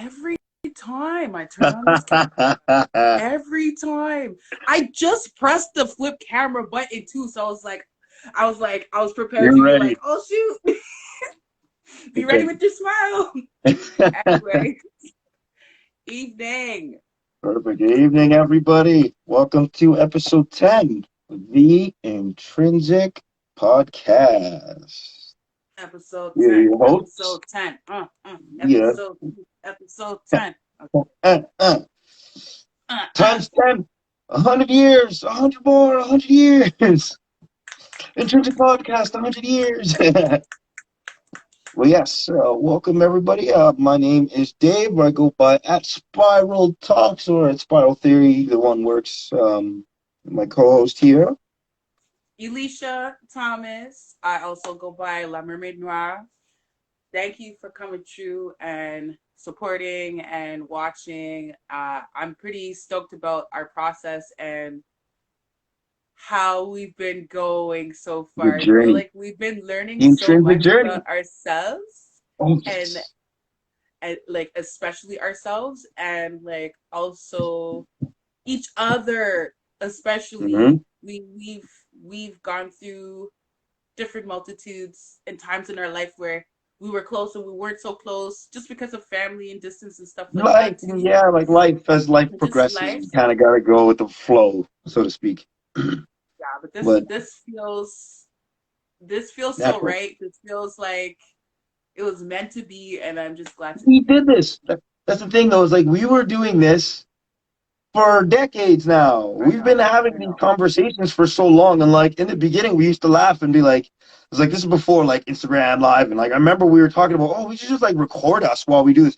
every time I turn on this camera, every time I just pressed the flip camera button too. So I was prepared You're to be ready. like, oh shoot, be ready with your smile. Anyway, evening. Perfect. Good evening, everybody. Welcome to episode 10 of the Intrinsic Podcast. Episode We're 10. your hosts. Episode 10. Yeah. Episode 10. Okay. Uh, uh. Times 10. 100 years. 100 more. 100 years. Intrinsic Podcast. 100 years. Well, yes. Welcome, everybody. My name is Dave. I go by at Spiral Talks or at Spiral Theory. The one works. My co-host here. Elisha Thomas. I also go by La Mermaid Noire. Thank you for coming through and supporting and watching. I'm pretty stoked about our process and how we've been going so The far. I feel journey. like we've been learning The so intrinsic much journey. about ourselves Oh, and yes. like especially ourselves and like also each other, especially. We've gone through different multitudes and times in our life where we were close and we weren't so close just because of family and distance and stuff like Like, that too. yeah, like life, as life And just progresses, life. you kind of got to go with the flow, so to speak. Yeah, but But this feels so natural. right. This feels like it was meant to be, and I'm just glad to We be here. did this. That's the thing, though, is like we were doing this for decades now. I We've been know, having I these know. conversations for so long. And like in the beginning, we used to laugh and be like, it was like this is before like Instagram Live. And like I remember we were talking about, oh, we should just like record us while we do this.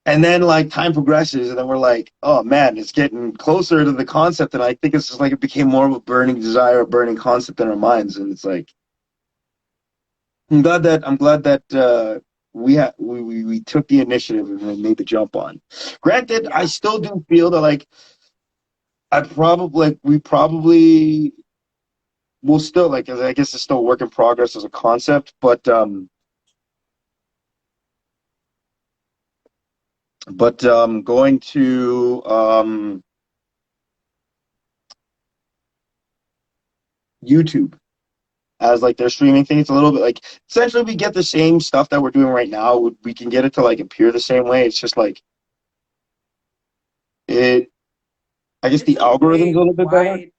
And then like time progresses, and then we're like, oh man, it's getting closer to the concept. And I think it's just like it became more of a burning desire, a burning concept in our minds. And it's like I'm glad that we took the initiative and made the jump on. Granted, I Yeah. still do feel that like we probably will still like I guess it's still a work in progress as a concept, but going to YouTube as like their streaming thing. It's a little bit like essentially we get the same stuff that we're doing right now. We can get it to like appear the same way. It's just like it. I guess It's the a algorithm's a way little bit better. wide.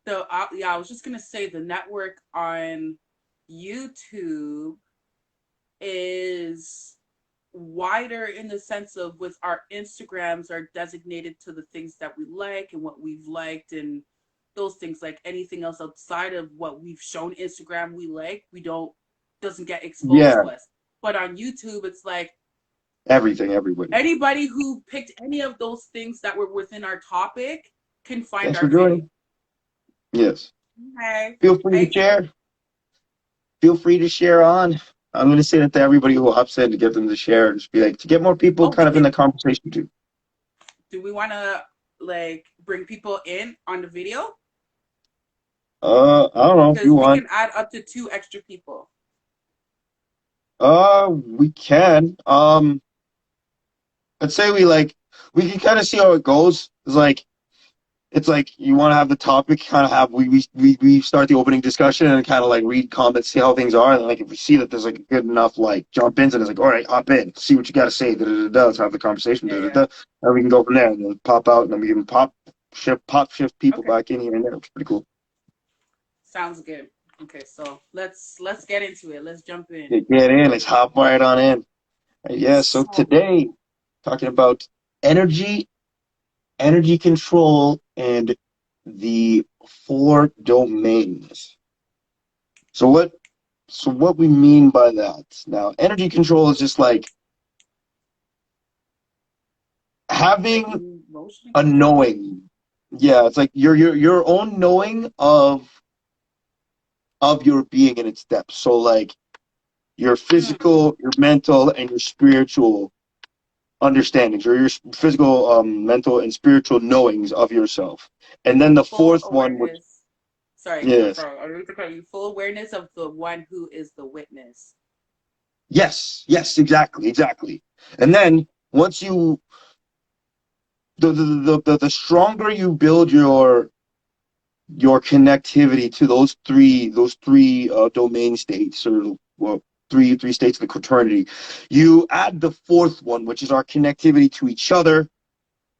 So, yeah, I was just going to say the network on YouTube is wider in the sense of with our Instagrams are designated to the things that we like and what we've liked and those things. Like anything else outside of what we've shown Instagram we like, we don't doesn't get exposed Yeah, to us. But on YouTube, it's like everything, everybody. anybody who picked any of those things that were within our topic can find Thanks for our video. joining. Yes. Hey, Feel free to hey, share. Feel free to share on. I'm going to say that to everybody who hops in to get them to share. Just be like, to get more people oh, kind we of in can. the conversation too. Do we want to like bring people in on the video? I don't know if you Because we want. can add up to 2 extra people. We can. Let's say we can kind of see how it goes. It's like you want to have the topic, kind of have we start the opening discussion and kind of like read comments, see how things are, and like if we see that there's like a good enough like jump ins and it's like all right, hop in, see what you got to say, da, da, da, da, let's have the conversation, da, da, Yeah. da, and we can go from there and then pop out and then we can shift people Okay. back in here and there. It's pretty cool. Sounds good. Okay, so let's get into it. Let's jump in. Get in, let's hop right on in. Yeah, so So, today talking about energy, energy control, and the 4 domains. So what we mean by that? Now, energy control is just like having motion a control. knowing. Yeah, it's like your own knowing of your being in its depth. So like your physical, your mental, and your spiritual understandings, or your physical, mental, and spiritual knowings of yourself. And then the Full 4th one, which awareness. Sorry, I'm yes, sorry. I need to cut you. Full awareness of the one who is the witness. yes, exactly. And then once you the stronger you build your connectivity to those three domain states, or well, three states of the quaternity, you add the fourth one, which is our connectivity to each other,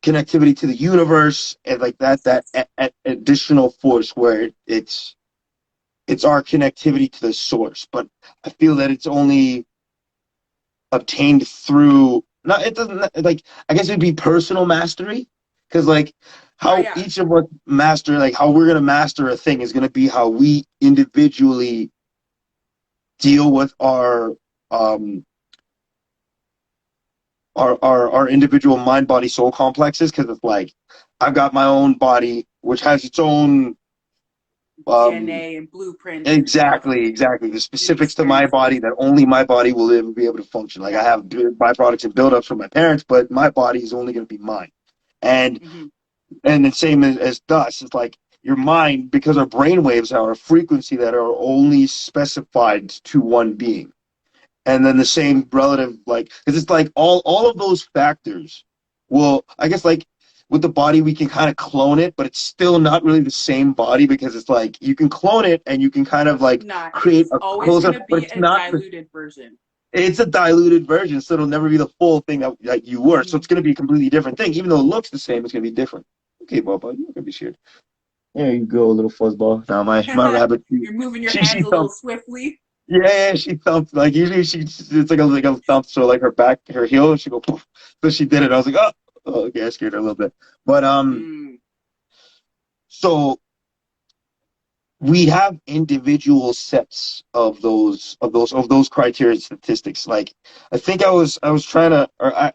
connectivity to the universe, and like that additional force where it's our connectivity to the source. But I feel that it's only obtained through, not, it doesn't, like, I guess it'd be personal mastery, because like how each of us master, like how we're going to master a thing is going to be how we individually deal with our individual mind body soul complexes, because it's like I've got my own body which has its own DNA and blueprint. Exactly. The specifics to my body that only my body will ever be able to function. Like I have byproducts and buildups from my parents, but my body is only going to be mine. And the same as thus, it's like your mind, because our brain waves are a frequency that are only specified to one being. And then the same relative, like, because it's like all of those factors will, I guess, like, with the body, we can kind of clone it, but it's still not really the same body, because it's like you can clone it and you can kind of like create a close-up, but it's not a diluted version. It's a diluted version, so it'll never be the full thing that you were. So it's going to be a completely different thing. Even though it looks the same, it's going to be different. Okay, Bubba, you're going to be shared. There you go, little fuzzball. Now my rabbit. You're moving your hands a little swiftly. Yeah, she thumped. Like usually it's like a thump, so like her heel, she go poof. So she did it. I was like, oh, okay, I scared her a little bit. But so we have individual sets of those criteria statistics. Like I think I was trying to, or I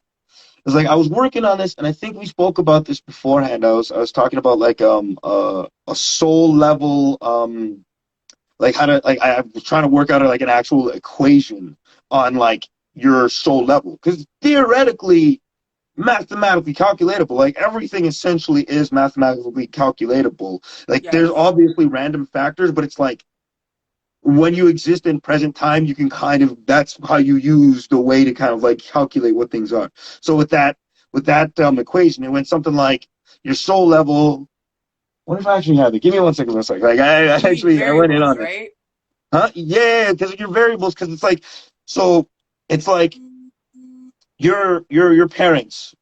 was like, I was working on this, and I think we spoke about this beforehand. I was talking about like a soul level, like how to, like I was trying to work out like an actual equation on like your soul level, because theoretically, mathematically calculatable. Like everything essentially is mathematically calculatable. Like there's obviously random factors, but it's like when you exist in present time, you can kind of, that's how you use the way to kind of like calculate what things are. So with that equation, it went something like your soul level. What if I actually have it? Give me 1 second. Like I went in on it. Huh? Yeah, because your variables, because it's like, so it's like your parents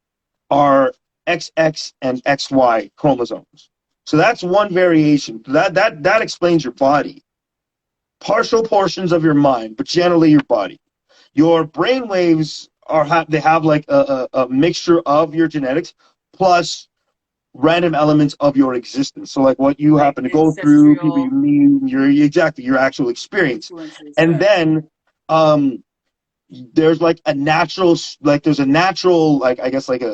are XX and XY chromosomes. So that's one variation. That explains your body. Partial portions of your mind, but generally your body. Your brain waves they have like a mixture of your genetics plus random elements of your existence. So like what you happen to go through, people you meet, your actual experience. And then there's like a natural, like there's I guess like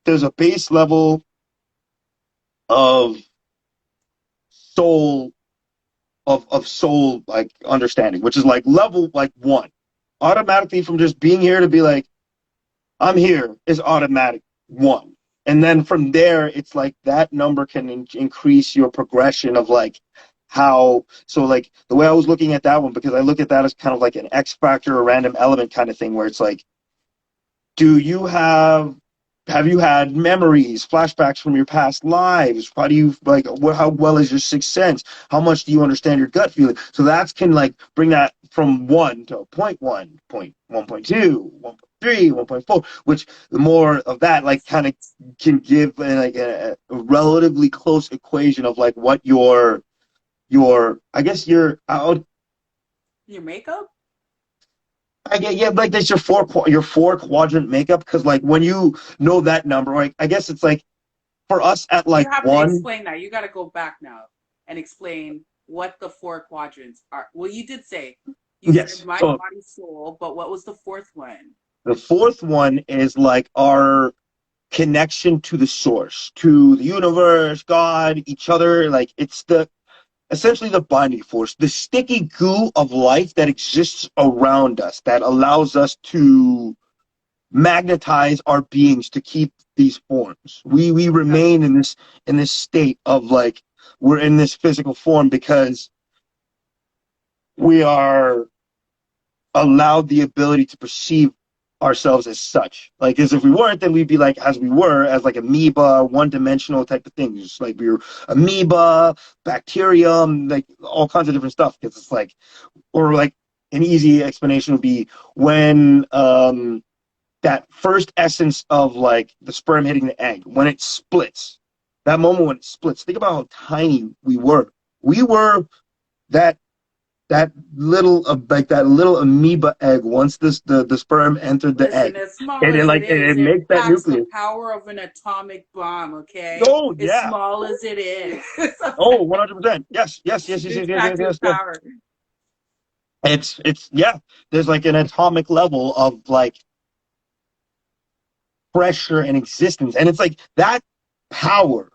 there's a base level of soul like understanding, which is like level like 1. Automatically from just being here to be like, I'm here is automatic 1. And then from there, it's like that number can increase your progression of like how, so like the way I was looking at that one, because I look at that as kind of like an X factor or random element kind of thing, where it's like, have you had memories, flashbacks from your past lives? How do you like? How well is your sixth sense? How much do you understand your gut feeling? So that can like bring that from 1 to 0.1, 1.2, 1.3, 1.4. Which the more of that like kind of can give like a relatively close equation of like what your I guess your makeup. I get, yeah, like that's your four quadrant makeup, because like when you know that number, like I guess it's like for us at like you have 1. to explain that. You got to go back now and explain what the 4 quadrants are. Well, you did say said mind, body, soul, but what was the 4th one? The 4th one is like our connection to the source, to the universe, God, each other. Like it's essentially the binding force, the sticky goo of life that exists around us, that allows us to magnetize our beings to keep these forms. We remain in this state of like we're in this physical form because we are allowed the ability to perceive ourselves as such. Like, as if we weren't, then we'd be like as we were, as like amoeba, one-dimensional type of thing. Just like we were amoeba, bacterium, like all kinds of different stuff. Because it's like, or like an easy explanation would be when that first essence of like the sperm hitting the egg, when it splits, that moment when it splits, think about how tiny we were. We were that that little amoeba egg once the sperm entered the Listen, egg, as small and as it it is, it makes that packs the nucleus. power of an atomic bomb, okay? Oh As yeah. small as it is. Oh, 100%. Yes, yes, yes, yes, yes, It yes, yes, packs yes, its yes. power. It's yeah. There's like an atomic level of like pressure and existence, and it's like that power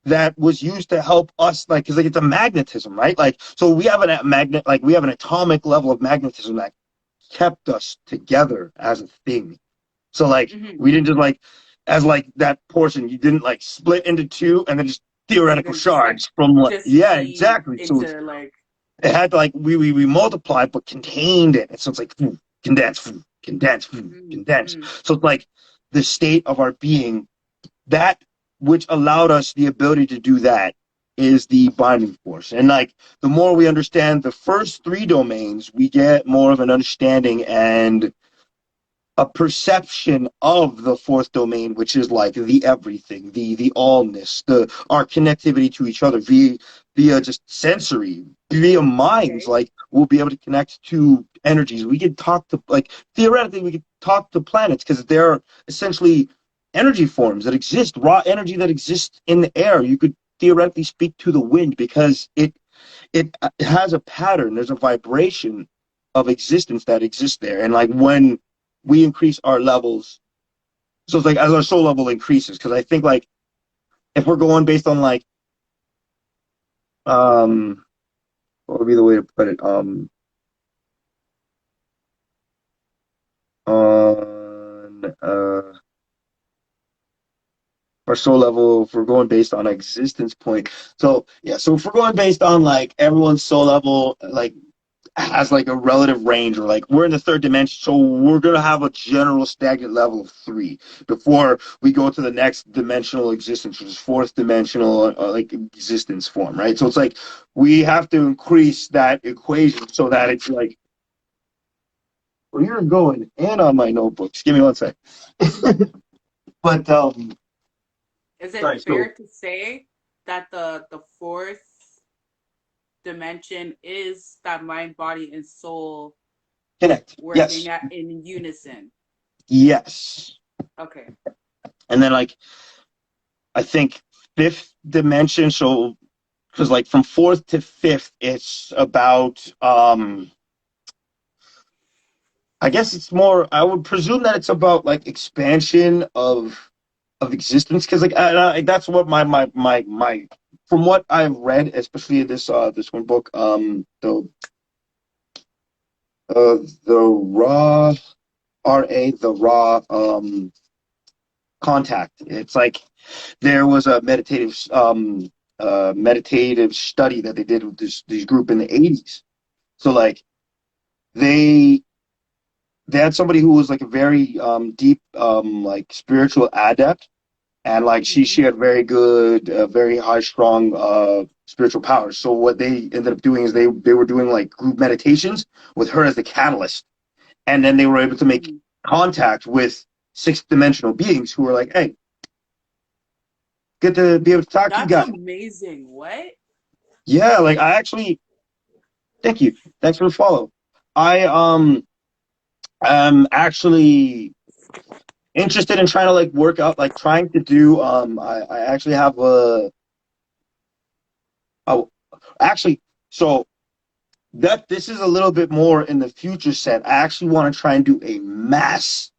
that was used to help us, like, because like it's a magnetism, right? Like, so we have an magnet, like we have an atomic level of magnetism that kept us together as a thing. So like Mm-hmm. we didn't just like as like that portion, you didn't like split into two and then just theoretical And just like shards from like, yeah, dissipate exactly. So into like it had to like we multiplied but contained it. And so it's like condense, condense, condense. mm-hmm. So it's like the state of our being, that which allowed us the ability to do that, is the binding force. And like the more we understand the first three domains, we get more of an understanding and a perception of the fourth domain, which is like the everything, the allness, the our connectivity to each other via just sensory, via minds. Okay. Like we'll be able to connect to energies. We could talk to, like, theoretically we could talk to planets because they're essentially energy forms that exist, raw energy that exists in the air. You could theoretically speak to the wind because it has a pattern. There's a vibration of existence that exists there, and like when we increase our levels, so it's like as our soul level increases, because I think like if we're going based on like what would be the way to put it, on our soul level, if we're going based on existence point. So yeah, so if we're going based on like everyone's soul level, like has like a relative range, or like we're in the third dimension, so we're gonna have a general stagnant level of 3 before we go to the next dimensional existence, which is fourth dimensional like existence form, right? So it's like we have to increase that equation so that it's like where you're going, and on my notebooks. Give me one sec. But Is it sorry. So fair to say that the fourth dimension is that mind, body, and soul connect. working Yes. at in unison? Yes. Okay. And then like I think fifth dimension. So because like from fourth to fifth, it's about I guess it's more. I would presume that it's about like expansion of existence, because like that's what my from what I've read, especially this this one book, the raw contact. It's like there was a meditative study that they did with this group in the 80s. So like they they had somebody who was like a very deep like spiritual adept, and like she Mm-hmm. had very good very high strong spiritual powers. So what they ended up doing is they were doing like group meditations with her as the catalyst, and then they were able to make Mm-hmm. contact with sixth dimensional beings who were like, hey, good to be able to talk to you That's guys. amazing. What? Yeah, like I actually, thank you, thanks for the follow. I am actually interested in trying to like work out, like trying to do I actually have a actually, so that this is a little bit more in the future set. I actually want to try and do a mass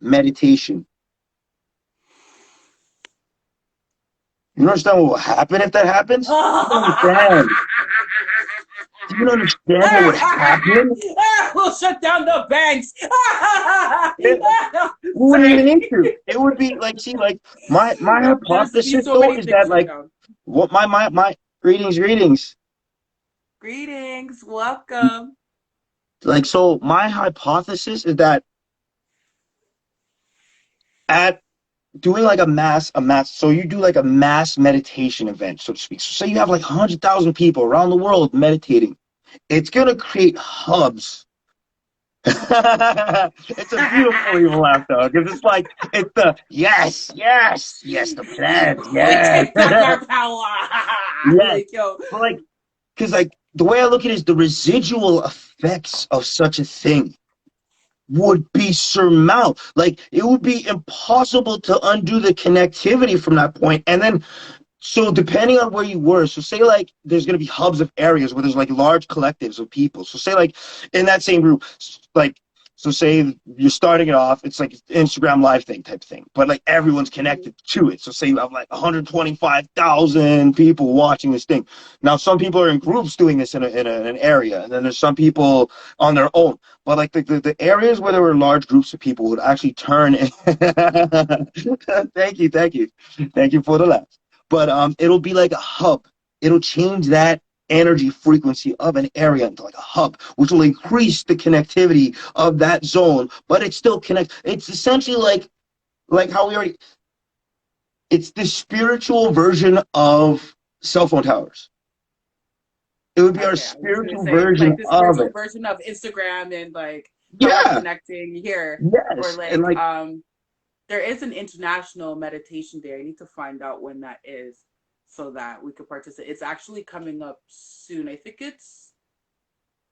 meditation. You understand what will happen if that happens? You don't understand. Do you understand what would happen? We'll shut down the banks. It, we wouldn't even Sorry. need to. It would be like, see, like my There's be hypothesis so though many is things that shut like down. what my greetings. Greetings. Welcome. Like, so my hypothesis is that at doing like so you do like a mass meditation event, so to speak. So say you have like 100,000 people around the world meditating. It's going to create hubs. It's a beautiful evil laugh, though, because it's like, it's the yes, yes, yes, the plan, We yes. take back our power. Yes. Like, yo. But like, because like the way I look at it is the residual effects of such a thing would be surmount. Like it would be impossible to undo the connectivity from that point. And then so depending on where you were, so say like there's gonna be hubs of areas where there's like large collectives of people. So say like in that same group, like so say you're starting it off, it's like Instagram live thing type thing, but like everyone's connected to it. So say you have like 125,000 people watching this thing. Now some people are in groups doing this in an area, and then there's some people on their own. But like the areas where there were large groups of people would actually turn. Thank you, thank you for the laugh. But it'll be like a hub. It'll change that energy frequency of an area into like a hub, which will increase the connectivity of that zone, but it still connects. It's essentially like how we already, it's the spiritual version of cell phone towers. It would be our Okay, I was gonna spiritual say like version the of spiritual it. version of Instagram and like how we're Yeah. connecting here. Or Yes. And like like, there is an international meditation day. I need to find out when that is so that we could participate. It's actually coming up soon. I think it's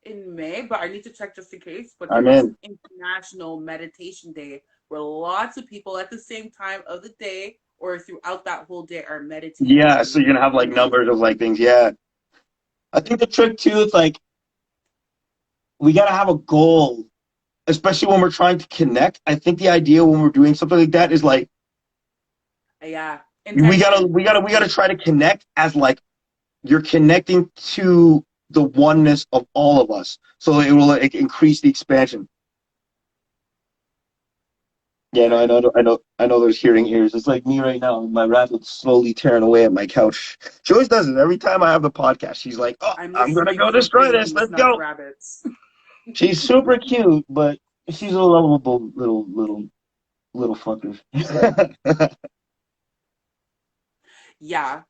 in May, but I need to check just in case. But there I'm is an in. international meditation day where lots of people at the same time of the day or throughout that whole day are meditating Yeah. and So you're gonna have like numbers of like things. Yeah. I think the trick too is like we gotta have a goal, especially when we're trying to connect. I think the idea when we're doing something like that is like yeah, we gotta intention we is gotta we gotta key. try to connect as like you're connecting to the oneness of all of us, so it will like, increase the expansion. Yeah, no, Yeah, I know. There's hearing ears. It's like me right now. My rabbit's slowly tearing away at my couch. She always does it every time I have the podcast. She's like, "Oh, I'm I'm gonna listening go for destroy this. babies, Let's not go." rabbits. She's super cute, but she's a lovable little fucker. Yeah,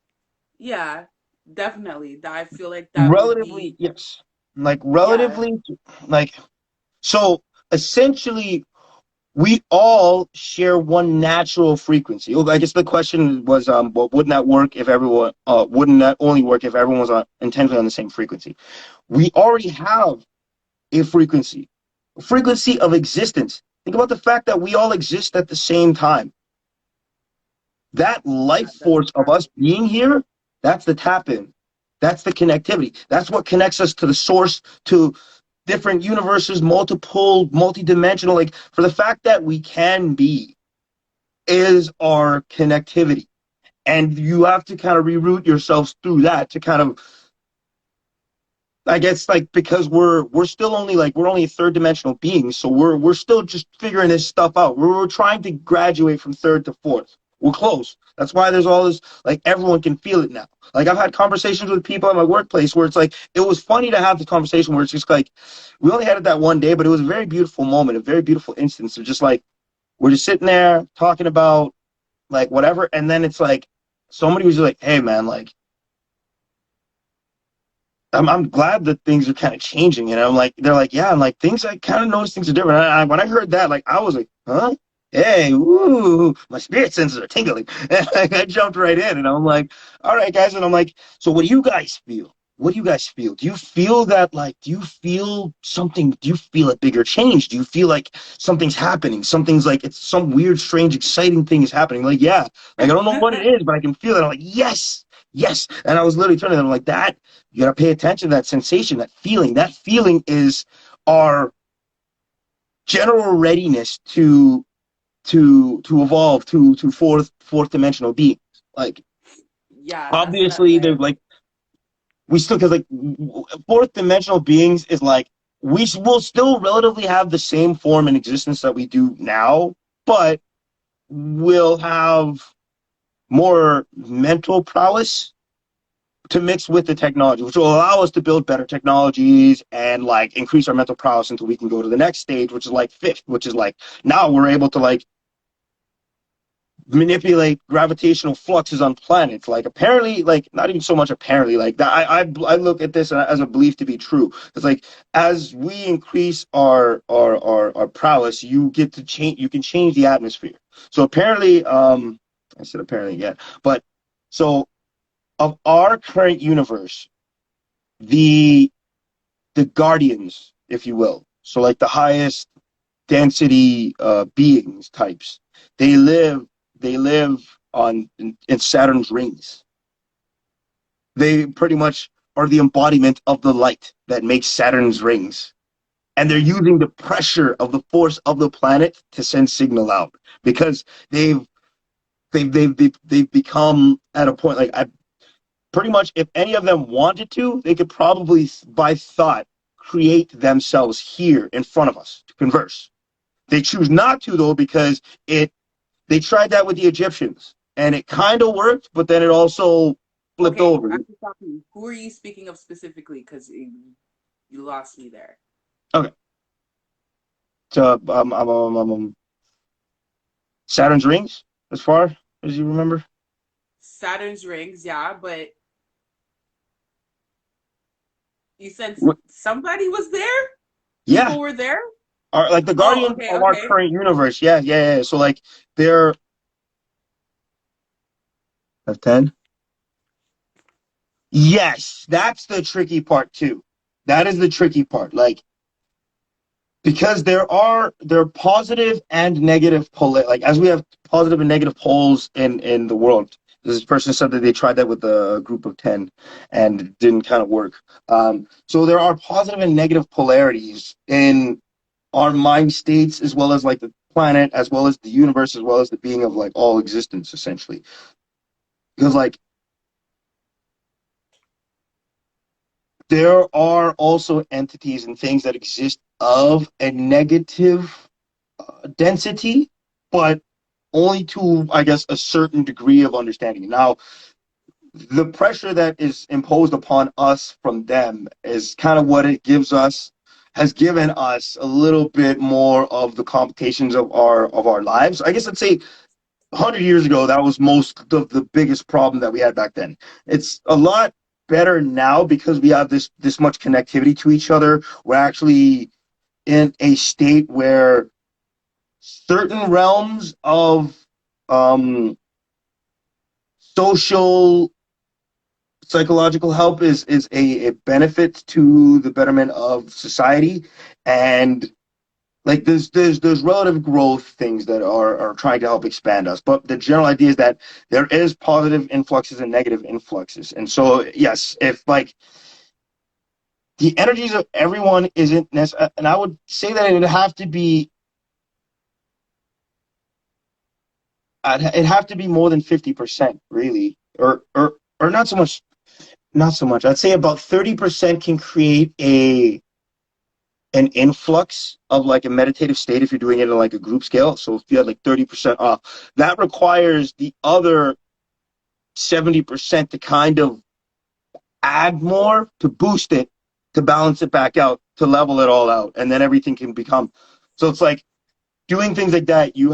yeah, definitely. I feel like that would Relatively, be, yes. Like yeah, relatively, like so. Essentially, we all share one natural frequency. Well, I guess the question was, well, wouldn't that work if everyone, wouldn't that only work if everyone was intentionally on the same frequency? We already have a frequency of existence. Think about the fact that we all exist at the same time. That yeah, life that's a force of fact. us being here, that's the tap in. That's the connectivity. That's what connects us to the source, to different universes, multi-dimensional. Like for the fact that we can be is our connectivity. And you have to kind of reroute yourselves through that to kind of, I guess, like because we're still only like we're only third dimensional beings, so we're still just figuring this stuff out. We're trying to graduate from third to fourth. We're close. That's why there's all this, like everyone can feel it now. Like I've had conversations with people at my workplace where it's like it was funny to have the conversation where it's just like we only had it that one day, but it was a very beautiful moment, a very beautiful instance of just like we're just sitting there talking about like whatever, and then it's like somebody was just like, "Hey man, like I'm glad that things are kind of changing," and I'm like, they're like, "Yeah," I'm like, things I kind of noticed things are different. When I heard that, like, I was like, "Huh? Hey, woo!" My spirit senses are tingling. And I jumped right in, and I'm like, "All right, guys," and I'm like, "So, what do you guys feel? What do you guys feel? Do you feel that like? Do you feel something? Do you feel a bigger change? Do you feel like something's happening? Something's like it's some weird, strange, exciting thing is happening? Like, yeah, like I don't know what it is, but I can feel it. I'm like, yes, yes, and I was literally turning them like that. You got to pay attention to that sensation, that feeling. That feeling is our general readiness to evolve to fourth dimensional beings. Like Yeah, that's that obviously they're like, like we still because like fourth dimensional beings is like we will still relatively have the same form and existence that we do now, but we'll have more mental prowess to mix with the technology, which will allow us to build better technologies and like increase our mental prowess until we can go to the next stage, which is like fifth, which is like now we're able to like manipulate gravitational fluxes on planets. Like apparently, like not even so much apparently, like that. I look at this as a belief to be true. It's like as we increase our prowess, you get to change. You can change the atmosphere. So apparently, I said apparently again, but so of our current universe, the guardians, if you will, so like the highest density beings types, they live on in Saturn's rings. They pretty much are the embodiment of the light that makes Saturn's rings. And they're using the pressure of the force of the planet to send signal out because they've become at a point like I pretty much if any of them wanted to, they could probably by thought create themselves here in front of us to converse. They choose not to though because they tried that with the Egyptians and it kind of worked, but then it also flipped over. Who are you speaking of specifically? Because you lost me there. Okay. So Saturn's rings, as far as you remember. Saturn's rings, yeah, but you said somebody was there? Yeah. People were there? Like the guardians of our current universe. Yeah. So like they're of 10. Yes, that's the tricky part too. That is the tricky part. Like because there are positive and negative pole, like as we have positive and negative poles in the world. This person said that they tried that with a group of 10 and it didn't kind of work. So there are positive and negative polarities in our mind states as well as like the planet as well as the universe as well as the being of like all existence essentially, because like there are also entities and things that exist of a negative density, but only to, I guess, a certain degree of understanding. Now, the pressure that is imposed upon us from them is kind of what it gives us, has given us a little bit more of the complications of our lives. I guess I'd say 100 years ago, that was most of the biggest problem that we had back then. It's a lot better now because we have this much connectivity to each other. We're actually in a state where certain realms of social psychological help is a benefit to the betterment of society, and like there's relative growth things that are trying to help expand us, but the general idea is that there is positive influxes and negative influxes. And so yes, if like the energies of everyone isn't necessary, and I would say that it'd have to be it'd have to be more than 50% really, or not so much. Not so much. I'd say about 30% can create an influx of like a meditative state if you're doing it in like a group scale. So if you had like 30% off, that requires the other 70% to kind of add more to boost it, to balance it back out, to level it all out, and then everything can become. So it's like doing things like that. You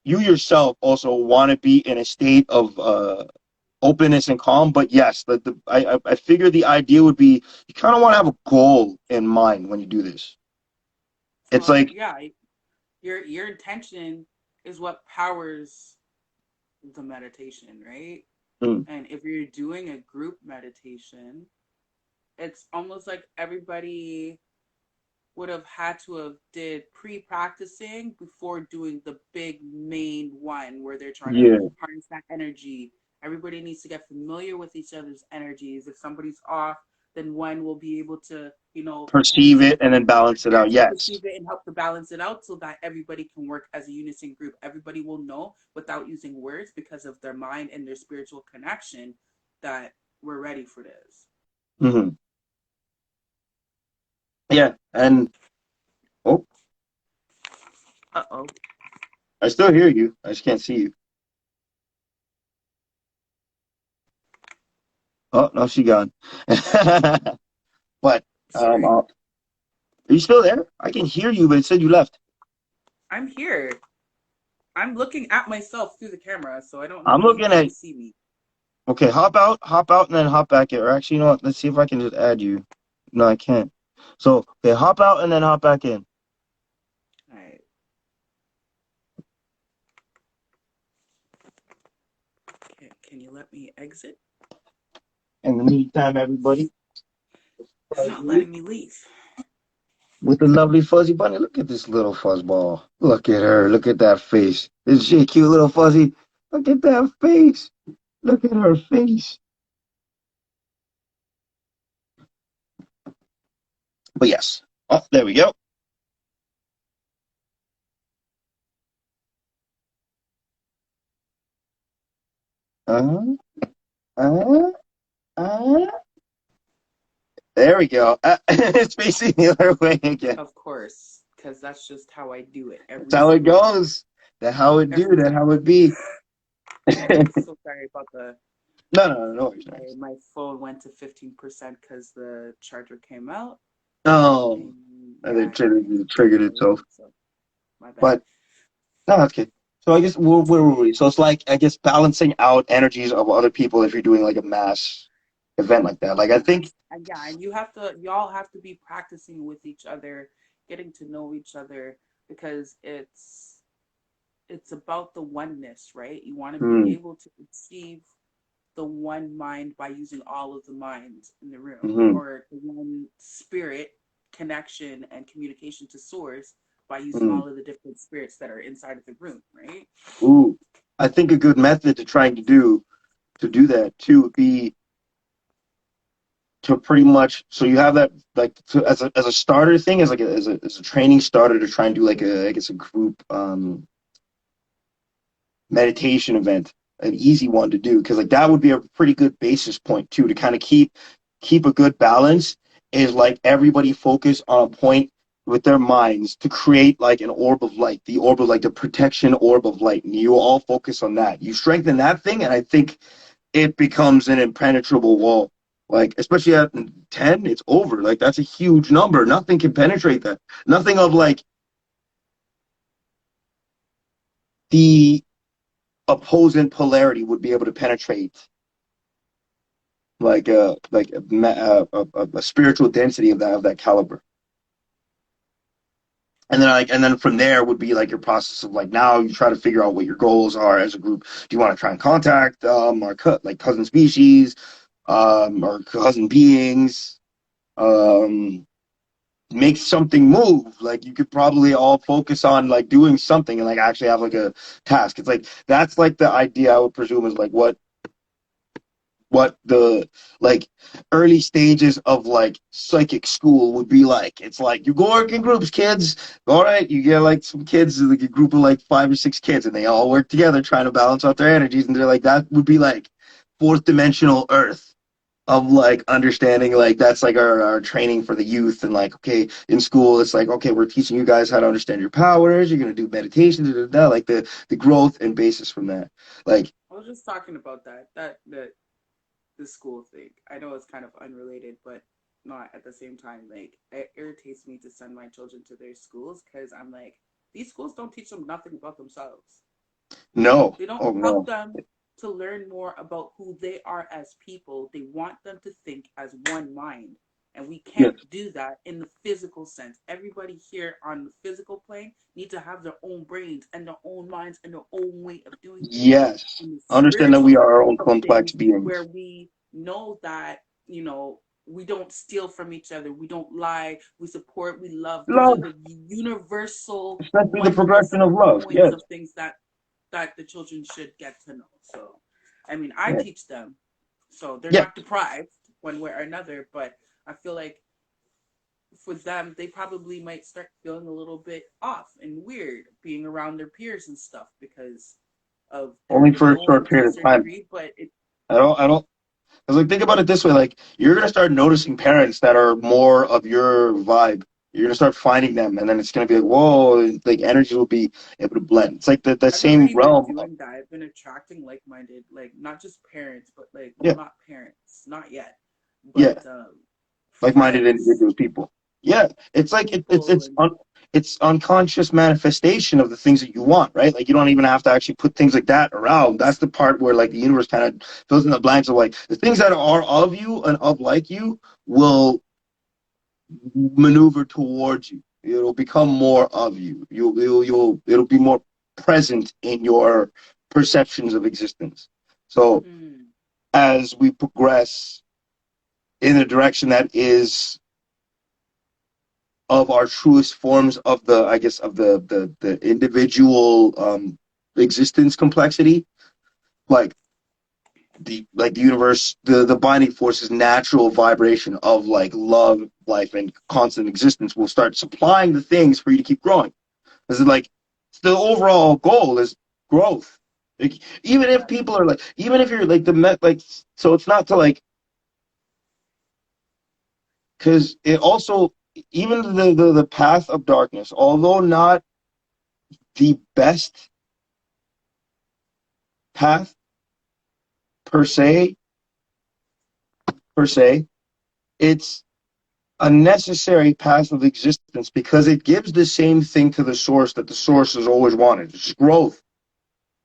yourself also want to be in a state of openness and calm. But yes, I figure the idea would be you kind of want to have a goal in mind when you do this. It's like your intention is what powers the meditation, right? And if you're doing a group meditation, it's almost like everybody would have had to have did pre-practicing before doing the big main one where they're trying to harness that energy. Everybody needs to get familiar with each other's energies. If somebody's off, then one will be able to, perceive it and then balance it out. Yes. Perceive it and help to balance it out so that everybody can work as a unison group. Everybody will know without using words because of their mind and their spiritual connection that we're ready for this. Mm-hmm. Yeah, and I still hear you. I just can't see you. Oh, no, she gone. But, Sorry. are you still there? I can hear you, but it said you left. I'm here. I'm looking at myself through the camera, so I don't know I'm how you looking can at. see me. Okay, hop out, and then hop back in. Or actually, you know what? Let's see if I can just add you. No, I can't. So, okay, hop out and then hop back in. All right. Can you let me exit? In the meantime, everybody, It's not letting me leave. with the lovely fuzzy bunny. Look at this little fuzzball. Look at her. Look at that face. Isn't she a cute little fuzzy? Look at that face. Look at her face. But yes. Oh, there we go. Uh, uh, uh. There we go. It's facing the other way again. Of course, because that's just how I do it That's every how it single time. goes. That how it do. Every That time. how it be. I'm so sorry about the. No. My phone went to 15% because the charger came out. Oh, And and yeah, it and triggered so itself. so my bad. But no, that's good. So I guess where were we? So it's like I guess balancing out energies of other people if you're doing like a mass event like that. Like I think. Yes, and yeah, and y'all have to be practicing with each other, getting to know each other because it's about the oneness, right? You want to be Hmm, able to achieve the one mind by using all of the minds in the room, hmm or the one spirit connection and communication to source by using hmm. all of the different spirits that are inside of the room, right? Ooh, I think a good method to trying to do that too would be to pretty much so you have that like to, as a starter thing as like as a training starter to try and do like a I guess a group meditation event, an easy one to do because like that would be a pretty good basis point too to kind of keep a good balance is like everybody focus on a point with their minds to create like an orb of light, the orb of like the protection orb of light, and you all focus on that, you strengthen that thing, and I think it becomes an impenetrable wall. Like, especially at 10, it's over. Like, that's a huge number. Nothing can penetrate that. Nothing of like the opposing polarity would be able to penetrate like a spiritual density of that caliber. And then from there would be like your process of like now you try to figure out what your goals are as a group. Do you want to try and contact our like cousin species, or cousin beings, um, make something move? Like you could probably all focus on like doing something and like actually have like a task. It's like that's like the idea I would presume is like what the like early stages of like psychic school would be like. It's like you go work in groups, kids. All right, you get like some kids, like a group of like 5 or 6 kids, and they all work together trying to balance out their energies. And they're like that would be like fourth dimensional Earth of like understanding like that's like our training for the youth and like okay in school it's like okay we're teaching you guys how to understand your powers, you're going to do meditation, like the growth and basis from that like I was just talking about that the school thing. I know it's kind of unrelated, but not at the same time. Like it irritates me to send my children to their schools because I'm like, these schools don't teach them nothing about themselves. no, They don't oh help no, them to learn more about who they are as people. They want them to think as one mind. And we yes, can't do that in the physical sense. Everybody here on the physical plane need to have their own brains and their own minds and their own way of doing things. yes, In the understand that we spiritual are our plane own of complex things, beings. where we know that, we don't steal from each other, we don't lie, we support, we love. Those are Love, the universal it's meant to be the oneness progression of love, points yes, of things that the children should get to know. So, I mean, I yeah, teach them, so they're yeah. not deprived one way or another. But I feel like for them, they probably might start feeling a little bit off and weird being around their peers and stuff because of their Only for a short knowing to a period of certain time. degree. But it, I don't because like think about it this way, like you're gonna start noticing parents that are more of your vibe. You're going to start finding them, and then it's going to be like, whoa, like energy will be able to blend. It's like the I've same already been realm. doing that. I've been attracting like-minded, like not just parents, but like, well, Yeah, not parents, not yet, yeah, but like-minded friends, individuals, people. Yeah, it's like people, and it's unconscious manifestation of the things that you want, right? Like you don't even have to actually put things like that around. That's the part where like the universe kind of fills in the blanks of like the things that are of you and of like you will maneuver towards you. It'll become more of you. It'll be more present in your perceptions of existence. So as we progress in a direction that is of our truest forms of the, I guess, of the individual existence complexity, like the universe, the binding force's natural vibration of like love, life, and constant existence will start supplying the things for you to keep growing. This is like the overall goal is growth. Like, even if people are like, even if you're like so it's not to like, because it also, even the path of darkness, although not the best path per se, it's a necessary path of existence because it gives the same thing to the source that the source has always wanted. It's growth.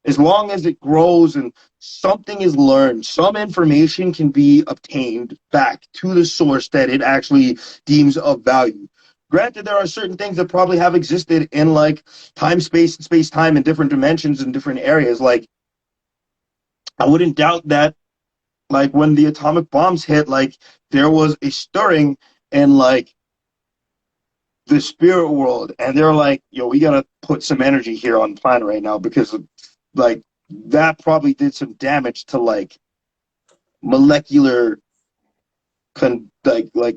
As long as it grows and something is learned, some information can be obtained back to the source that it actually deems of value. Granted, there are certain things that probably have existed in like time, space, and space, time in different dimensions and different areas. Like, I wouldn't doubt that, like, when the atomic bombs hit, like, there was a stirring in, like, the spirit world. And they're like, yo, we got to put some energy here on the planet right now because, like, that probably did some damage to, like, molecular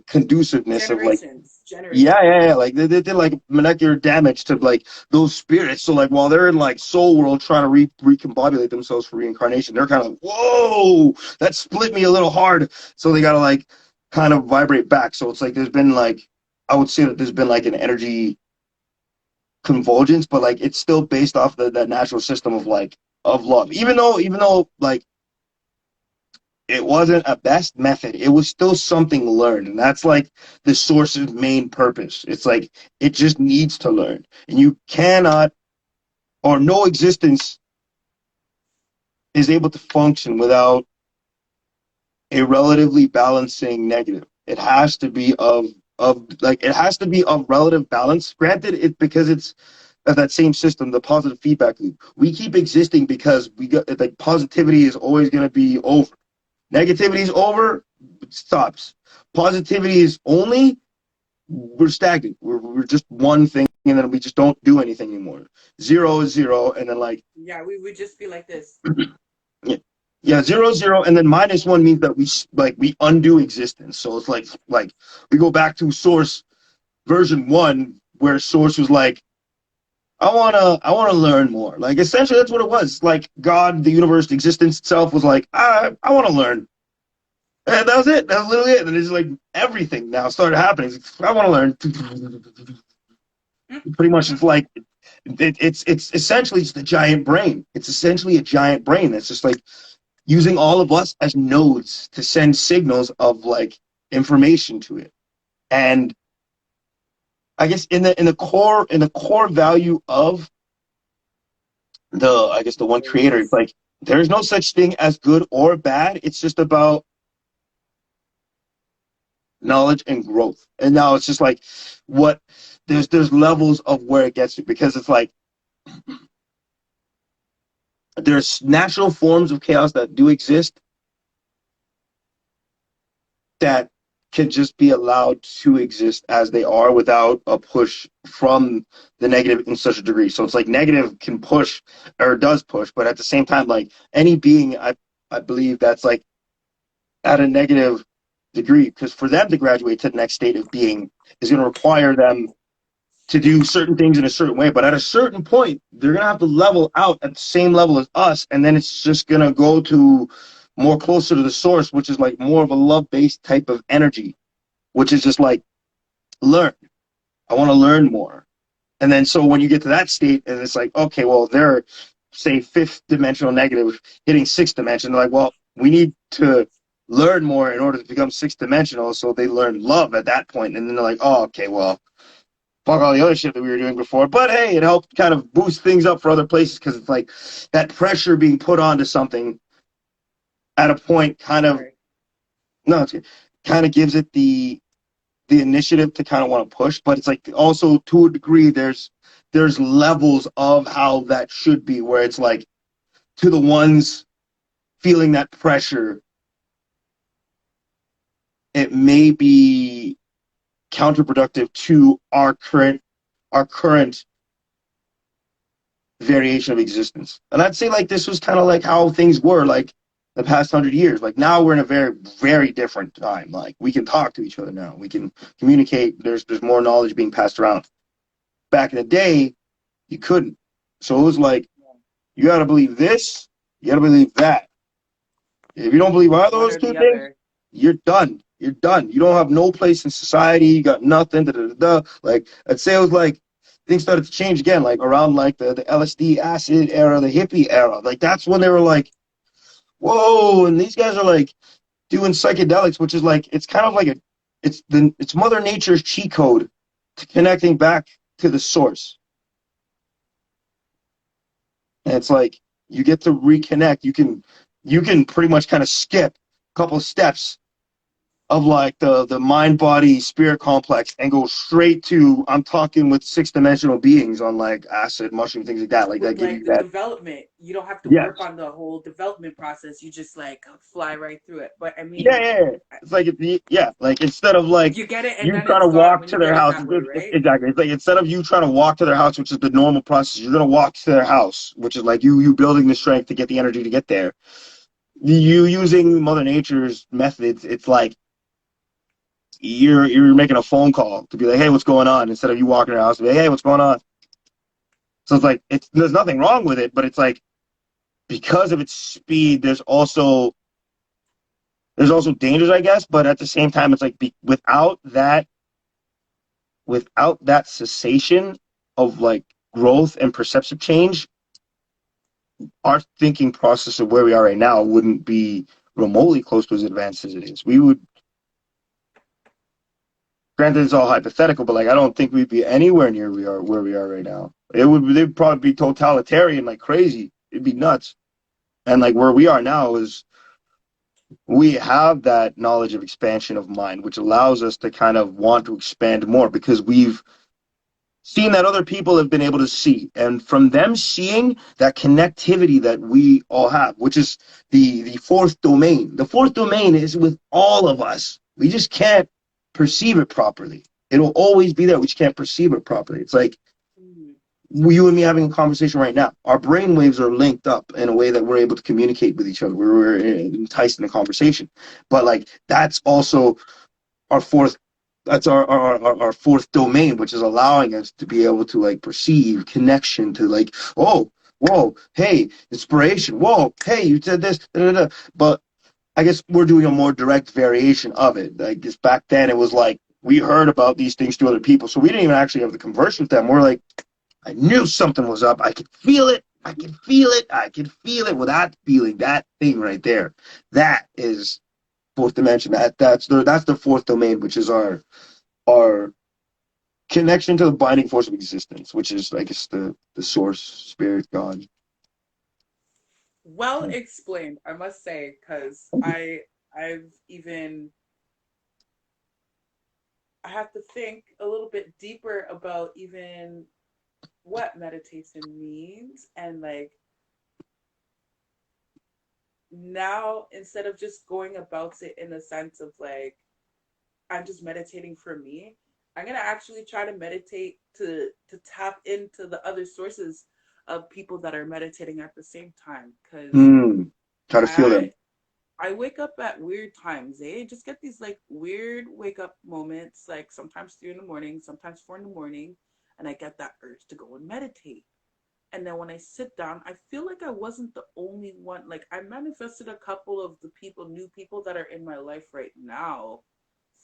conduciveness of like generations. like they did like molecular damage to like those spirits. So like while they're in like soul world trying to recombobulate themselves for reincarnation, they're kind of like, whoa, that split me a little hard. So they gotta like kind of vibrate back. So it's like there's been like, I would say that there's been like an energy convergence, but like it's still based off the natural system of like of love. Even though like it wasn't a best method, it was still something learned, and that's like the source's main purpose. It's like it just needs to learn, and you cannot, or no existence is able to function without a relatively balancing negative. It has to be of like it has to be of relative balance. Granted, it because it's of that same system, the positive feedback loop. We keep existing because we got like positivity is always going to be over. Negativity is over, it stops. Positivity is only, we're stagnant. We're just one thing, and then we just don't do anything anymore. Zero is zero, and then like, Yeah, we would just be like this. yeah, yeah, zero is zero, and then minus one means that we undo existence. So it's like we go back to source version one, where source was like, I wanna learn more. Like essentially that's what it was. Like God, the universe, existence itself was like, I wanna learn. And that was it. That was literally it. And it's like everything now started happening. It's like, I want to learn. Pretty much, it's like it's essentially just a giant brain. It's essentially a giant brain that's just like using all of us as nodes to send signals of like information to it. And I guess in the core value of the, I guess, the one creator, it's like there's no such thing as good or bad. It's just about knowledge and growth. And now it's just like what there's levels of where it gets to, because it's like there's natural forms of chaos that do exist that can just be allowed to exist as they are without a push from the negative in such a degree. So it's like negative can push or does push, but at the same time, like any being, I believe that's like at a negative degree, because for them to graduate to the next state of being is going to require them to do certain things in a certain way. But at a certain point, they're going to have to level out at the same level as us. And then it's just going to go to more closer to the source, which is like more of a love-based type of energy, which is just like learn. I want to learn more. And then so when you get to that state, and it's like, okay, well, they're, say, fifth dimensional negative hitting sixth dimension. They're like, well, we need to learn more in order to become sixth dimensional. So they learn love at that point. And then they're like, oh, okay, well, fuck all the other shit that we were doing before. But hey, it helped kind of boost things up for other places because it's like that pressure being put onto something at a point kind of, no, it's kind of gives it the initiative to kind of want to push, but it's like also to a degree there's levels of how that should be, where it's like to the ones feeling that pressure, it may be counterproductive to our current variation of existence. And I'd say like this was kind of like how things were like the past 100 years. Like now we're in a very, very different time. Like we can talk to each other now. We can communicate. There's more knowledge being passed around. Back in the day, you couldn't. So it was like, you got to believe this, you got to believe that. If you don't believe either of those two things, you're done. You're done. You don't have no place in society. You got nothing. Da, da, da, da. Like, I'd say it was like, things started to change again, like around like the LSD acid era, the hippie era. Like, that's when they were like, whoa, and these guys are like doing psychedelics, which is like, it's kind of like it's Mother Nature's cheat code to connecting back to the source. And it's like you get to reconnect. You can pretty much kind of skip a couple of steps of like the mind body spirit complex and go straight to I'm talking with six dimensional beings on like acid, mushroom, things like that. Like with that give like you the that. development. You don't have to Yes. work on the whole development process. You just like fly right through it. But I Yeah, mean, yeah. It's like yeah, like instead of like you get it and you then trying it's to gone walk when to you their get it house, that way, right? exactly. It's like instead of you trying to walk to their house, which is the normal process, you're gonna walk to their house, which is like you building the strength to get the energy to get there. You using Mother Nature's methods, it's like you're making a phone call to be like, hey, what's going on? Instead of you walking to their house to be like, hey, what's going on? So it's like there's nothing wrong with it, but it's like because of its speed, there's also dangers, I guess. But at the same time, it's like without that cessation of like growth and perceptive change, our thinking process of where we are right now wouldn't be remotely close to as advanced as it is. We would, granted, it's all hypothetical, but like I don't think we'd be anywhere near where we are right now. They'd probably be totalitarian like crazy. It'd be nuts. And like where we are now is we have that knowledge of expansion of mind, which allows us to kind of want to expand more because we've seen that other people have been able to see. And from them seeing that connectivity that we all have, which is the fourth domain. The fourth domain is with all of us. We just can't perceive it properly. It'll always be there. We just can't perceive it properly. It's like you and me having a conversation right now. Our brain waves are linked up in a way that we're able to communicate with each other. We're enticed in a conversation. But like that's also our fourth that's our fourth domain, which is allowing us to be able to like perceive connection to like, oh, whoa, hey, inspiration, whoa, hey, you said this, da, da, da. But I guess we're doing a more direct variation of it. I guess back then it was like we heard about these things to other people, so we didn't even actually have the converse with them. We're like, I knew something was up. I could feel it. I could feel it. I could feel it. Well, that feeling, that thing right there, that is fourth dimension. That's the fourth domain, which is our connection to the binding force of existence, which is I guess the source, spirit, God. Well explained, I must say, because I've even I have to think a little bit deeper about even what meditation means and like now instead of just going about it in the sense of like I'm just meditating for me, I'm gonna actually try to meditate to tap into the other sources of people that are meditating at the same time because Try to feel I them. I wake up at weird times. Just get these like weird wake up moments, like sometimes 3 in the morning, sometimes 4 in the morning, and I get that urge to go and meditate. And then when I sit down, I feel like I wasn't the only one. Like I manifested a couple of the people, new people that are in my life right now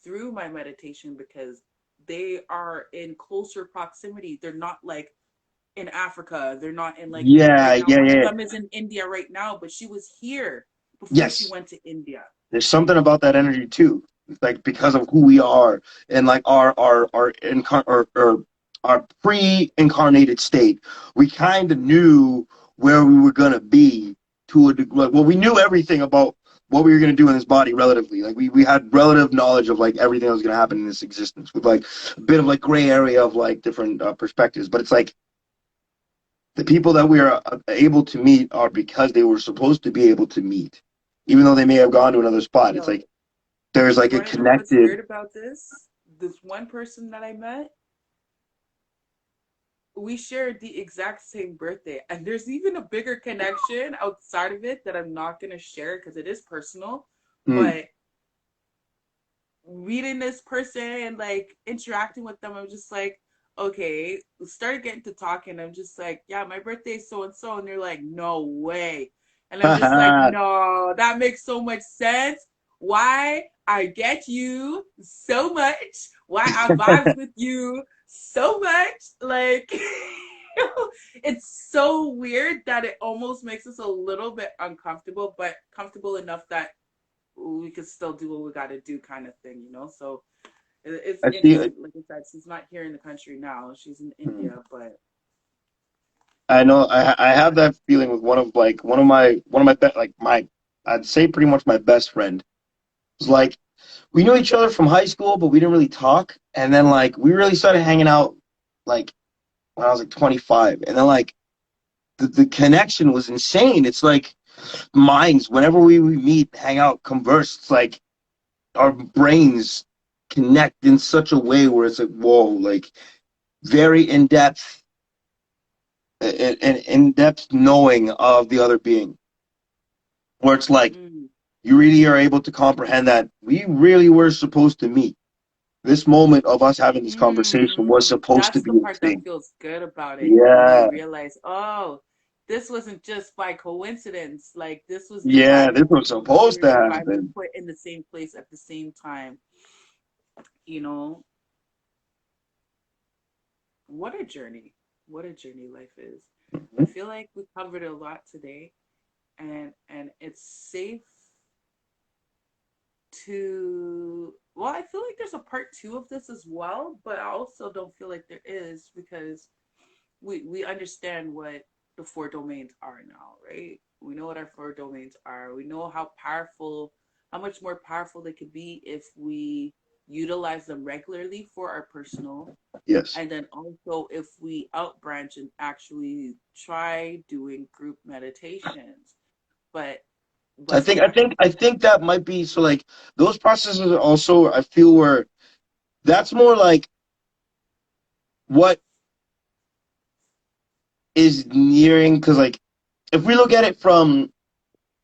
through my meditation because they are in closer proximity. They're not like in Africa. They're not in like Yeah, right now. yeah, One of yeah. them is in India right now, but she was here before she Yes. went to India. There's something about that energy too. Like because of who we are and like our pre-incarnated state, we kind of knew where we were gonna be to a degree. Well, we knew everything about what we were gonna do in this body relatively. Like we had relative knowledge of like everything that was gonna happen in this existence with like a bit of like gray area of like different perspectives. But it's like the people that we are able to meet are because they were supposed to be able to meet, even though they may have gone to another spot. It's Yo, like there's like you a want to know what's connected. weird about this? This one person that I met, we shared the exact same birthday, and there's even a bigger connection outside of it that I'm not gonna share because it is personal. Mm. But reading this person and like interacting with them, I'm just like, okay, we started getting to talking. I'm just like, yeah, my birthday is so and so, and they're like, no way. And I'm just like, no, that makes so much sense. Why I get you so much, why I vibes with you so much. Like it's so weird that it almost makes us a little bit uncomfortable, but comfortable enough that we could still do what we got to do, kind of thing, you know. So it's I see. interesting. Like I said, she's not here in the country now; she's in India. But I know. I have that feeling with one of my like my I'd say pretty much my best friend. It's like we knew each other from high school, but we didn't really talk. And then like we really started hanging out like when I was like 25, and then like the connection was insane. It's like minds whenever we meet, hang out, converse. It's like our brains connect in such a way where it's like whoa, like very in depth and in depth knowing of the other being, where it's like mm, you really are able to comprehend that we really were supposed to meet. This moment of us having this conversation was supposed to that's be the a part that thing. feels good about it when you Yeah, realize, oh, this wasn't just by coincidence. Like this was yeah, this divinely, was supposed we to were divinely happen. put in the same place at the same time. You know, what a journey! What a journey life is. I Mhm. feel like we covered a lot today, and it's safe to, well, I feel like there's a part two of this as well, but I also don't feel like there is because we understand what the four domains are now, right? We know what our four domains are. We know how powerful, how much more powerful they could be if we utilize them regularly for our personal, Yes. and then also if we outbranch and actually try doing group meditations. But I but think I sometimes think I think that might be so like those processes are also I feel where that's more like what is nearing because like if we look at it from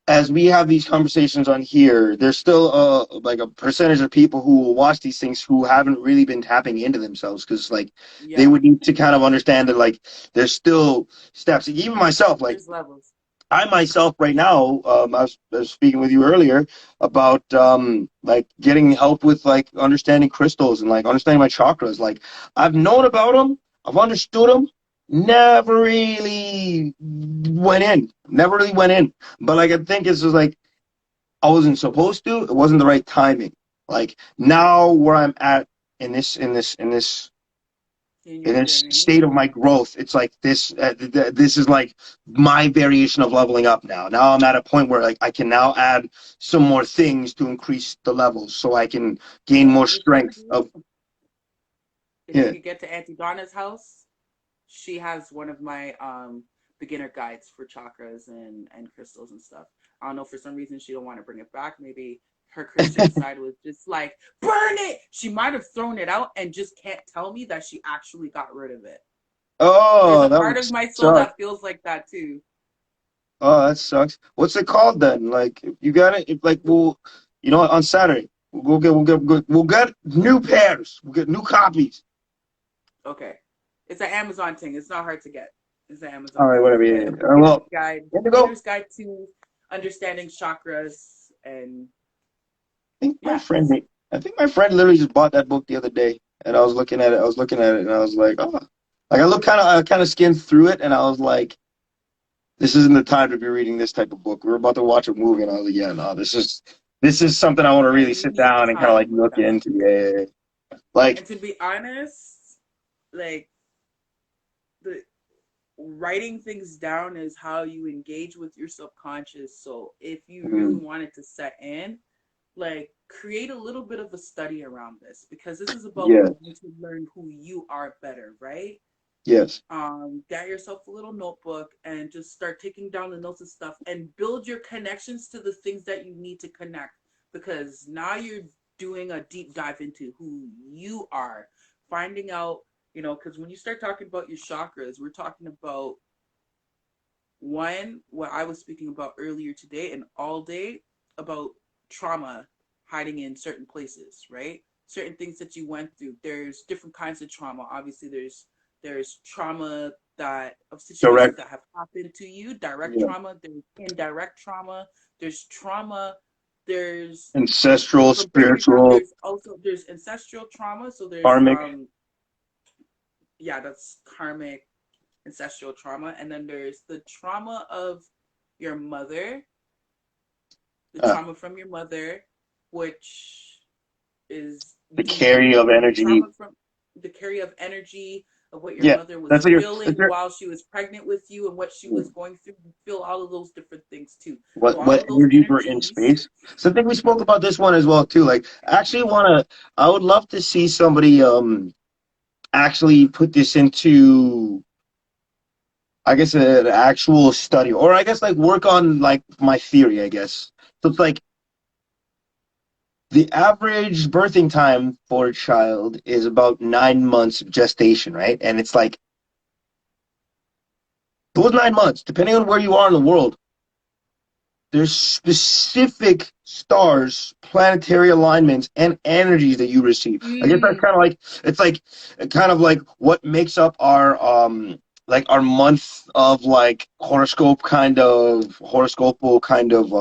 as we have these conversations on here, there's still like a percentage of people who will watch these things who haven't really been tapping into themselves because like they yeah, would need to kind of understand that like there's still steps. Even myself, like there's levels. I myself right now, I was speaking with you earlier about like getting help with like understanding crystals and like understanding my chakras. Like I've known about them, I've understood them, never really never really went in. But like I think it's just like I wasn't supposed to. It wasn't the right timing. Like now where I'm at in this In in your this journey. state of my growth, it's like this. This is like my variation of leveling up now. Now I'm at a point where like I can now add some more things to increase the levels, so I can You gain know more what you should strength. do? Of If you yeah. could get to Auntie Donna's house, she has one of my beginner guides for chakras and crystals and stuff. I don't know, for some reason she don't want to bring it back. Maybe her Christian side was just like, burn it. She might have thrown it out and just can't tell me that she actually got rid of it. There's Oh, a that part would of my soul suck. that feels like that too. Oh, that sucks. What's it called then? Like if you got it. If like we'll, on Saturday we'll get new pairs. We'll get new copies. Okay. It's an Amazon thing. It's not hard to get. It's an All Amazon right, thing. whatever. But Yeah. a Well, Indigo. beginner's guide to understanding chakras and think my yeah. friend I think my friend literally just bought that book the other day. and I was looking at it. And I was like, oh, like I kind of skimmed through it, and I was like, this isn't the time to be reading this type of book. We were about to watch a movie, and I was like, yeah, no, this is something I want to Yeah, really you sit need down and kind of like time with look that. into. Yeah. Like, And to be honest, like the writing things down is how you engage with your subconscious. So if you really mm, want it to set in, like create a little bit of a study around this because this is about yeah, you to learn who you are better, right? yes, Get yourself a little notebook and just start taking down the notes and stuff and build your connections to the things that you need to connect because now you're doing a deep dive into who you are, finding out, because when you start talking about your chakras, we're talking about one, what I was speaking about earlier today and all day about trauma hiding in certain places, right? Certain things that you went through. There's different kinds of trauma. Obviously, there's trauma that of situations direct, that have happened to you, direct yeah, trauma, there's indirect trauma, there's trauma, there's ancestral, from previous trauma, spiritual, there's ancestral trauma, so there's karmic, yeah, that's karmic ancestral trauma. And then there's the trauma of your mother, the uh, trauma from your mother, which is the the carry of the energy. trauma from the carry of energy of what your Yeah, mother was that's like feeling while she was pregnant with you and what she was going through. You feel all of those different things too. So all what of those energies were in energies. space. So I think we spoke about this one as well too. Like, actually, I would love to see somebody actually put this into, I guess, an actual study, or I guess like work on like my theory, I guess. So it's like the average birthing time for a child is about 9 months of gestation, right? And it's like those 9 months, depending on where you are in the world, there's specific stars, planetary alignments, and energies that you receive. I guess that's Mm, kind of like it's like kind of like what makes up our like our month of like horoscopal kind of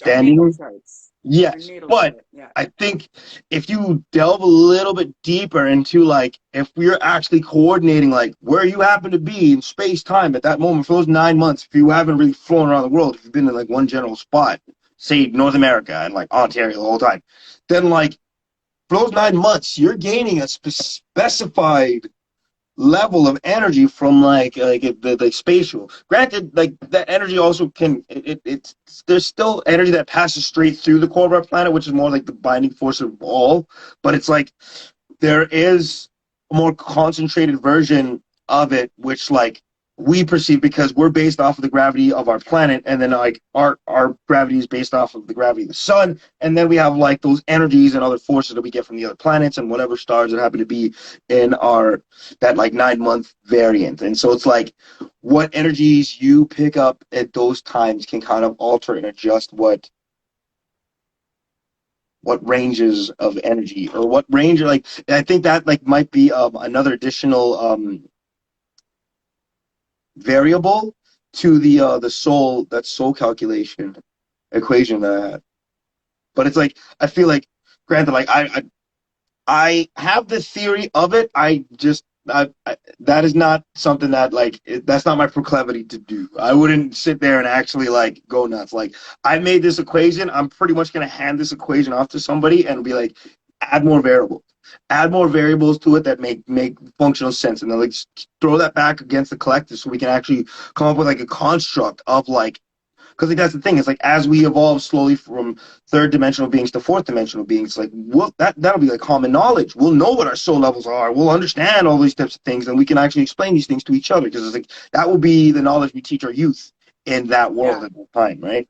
our natal understanding. charts. Our Yes, natal but chart, yeah. I think if you delve a little bit deeper into like if we're actually coordinating like where you happen to be in space time at that moment for those 9 months, if you haven't really flown around the world, if you've been in like one general spot, say North America and like Ontario the whole time, then like for those 9 months, you're gaining a specified level of energy from like the spatial. Granted, like that energy also can it's there's still energy that passes straight through the core of our planet, which is more like the binding force of all. But it's like there is a more concentrated version of it, which like we perceive because we're based off of the gravity of our planet, and then like our gravity is based off of the gravity of the sun, and then we have like those energies and other forces that we get from the other planets and whatever stars that happen to be in our that like 9 month variant. And so it's like what energies you pick up at those times can kind of alter and adjust what ranges of energy or what range like I think that like might be another additional variable to the soul calculation equation that I had. But it's like I feel like granted like I have the theory of it. That is not something that that's not my proclivity to do. I wouldn't sit there and actually like go nuts. Like I made this equation. I'm pretty much gonna hand this equation off to somebody and be like, add more variables to it that make functional sense, and then like throw that back against the collective so we can actually come up with like a construct of like because like that's the thing. It's like as we evolve slowly from third dimensional beings to fourth dimensional beings, like that'll be like common knowledge. We'll know what our soul levels are. We'll understand all these types of things, and we can actually explain these things to each other. Because it's like that will be the knowledge we teach our youth in that world Yeah. at that time, right?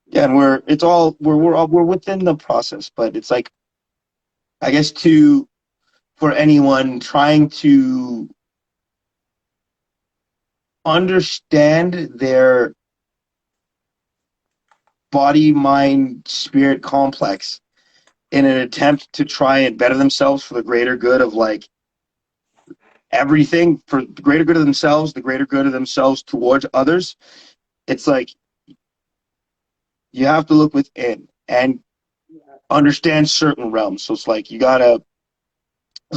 Yeah, and we're within the process, but it's like I guess to for anyone trying to understand their body mind spirit complex in an attempt to try and better themselves for the greater good of like everything, for the greater good of themselves, the greater good of themselves towards others. It's like you have to look within, and understand certain realms. So it's like it's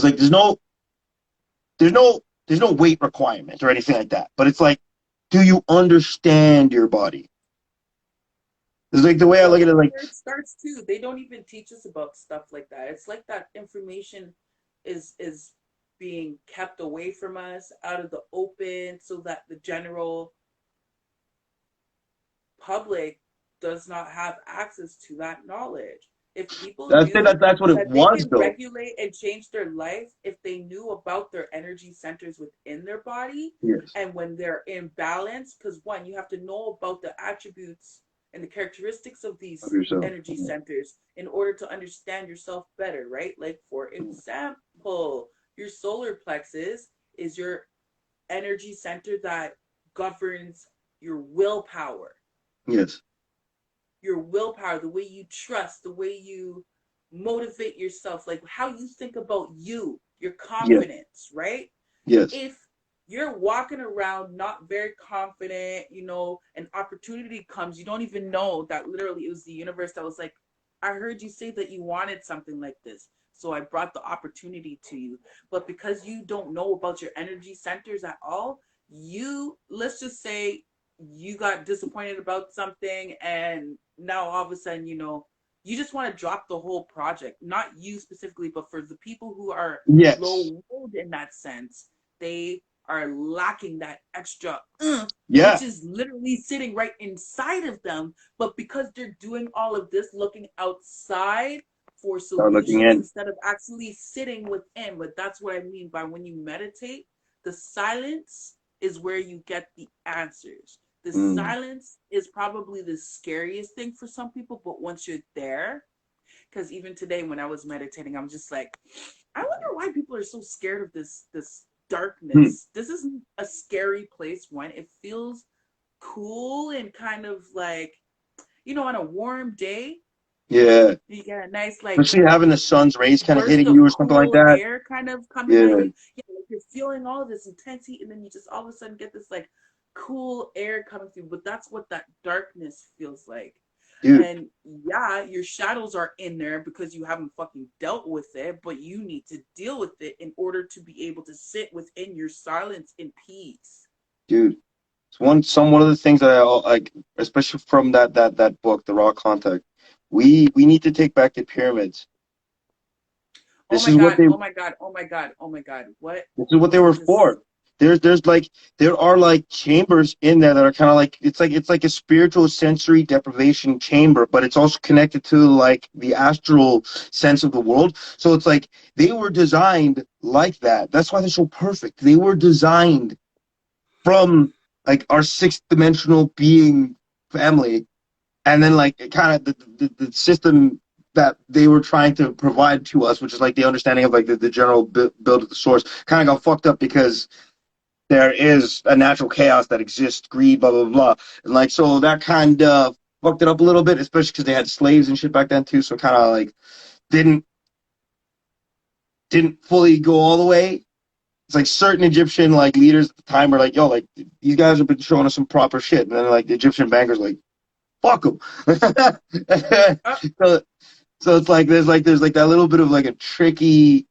like there's no weight requirement or anything like that. But it's like, do you understand your body? It's like the way I But look at it, that's like, where it starts too. They don't even teach us about stuff like that. It's like that information is being kept away from us, out of the open, so that the general public does not have access to that knowledge. If people knew that's what it that they was can though. regulate and change their life, if they knew about their energy centers within their body, Yes. and when they're in balance, because one, you have to know about the attributes and the characteristics of Of these yourself. energy centers in order to understand yourself better, right? Like, for example, your solar plexus is your energy center that governs your willpower. Yes. Your willpower, the way you trust, the way you motivate yourself, like how you think about you, your Yes. confidence, right? Yes. If you're walking around not very confident, an opportunity comes, you don't even know that literally it was the universe that was like, I heard you say that you wanted something like this. So I brought the opportunity to you. But because you don't know about your energy centers at all, let's just say you got disappointed about something, and now all of a sudden, you just want to drop the whole project. Not you specifically, but for the people who are Yes. low in that sense, they are lacking that extra which Yeah. is literally sitting right inside of them. But because they're doing all of this, looking outside for Start looking solutions in. instead of actually sitting within. But that's what I mean by when you meditate, the silence is where you get the answers. The Mm. silence is probably the scariest thing for some people, but once you're there, because even today when I was meditating, I'm just like, I wonder why people are so scared of this Hmm. darkness. This isn't a scary place. One, it feels cool and kind of like, on a warm day, Yeah. you get a nice like Especially having the sun's rays kind of burst hitting of you or something like cool that. air kind of coming Yeah. at you. Yeah, like you're feeling all of this intense heat, and then you just all of a sudden get this like cool air coming through. But that's what that darkness feels like. Dude. And yeah, your shadows are in there because you haven't fucking dealt with it, but you need to deal with it in order to be able to sit within your silence in peace. Dude. It's one of the things that I like, especially from that book, The Raw Contact. We need to take back the pyramids. Oh This my is what god, they oh my god, oh my god, oh my god. This is what they What were this for. There's like there are like chambers in there that are kind of like it's like a spiritual sensory deprivation chamber, but it's also connected to like the astral sense of the world. So it's like they were designed like that. That's why they're so perfect. They were designed from like our sixth dimensional being family, and then like kind of the system that they were trying to provide to us, which is like the understanding of like the general build of the source, kind of got fucked up because there is a natural chaos that exists, greed, blah blah blah, and like so that kind of fucked it up a little bit, especially because they had slaves and shit back then too. So kind of like didn't didn't fully go all the way. It's like certain Egyptian like leaders at the time were like, yo, like these guys have been showing us some proper shit, and then like the Egyptian bankers like, fuck them. uh, so so it's like there's like that little bit of like a tricky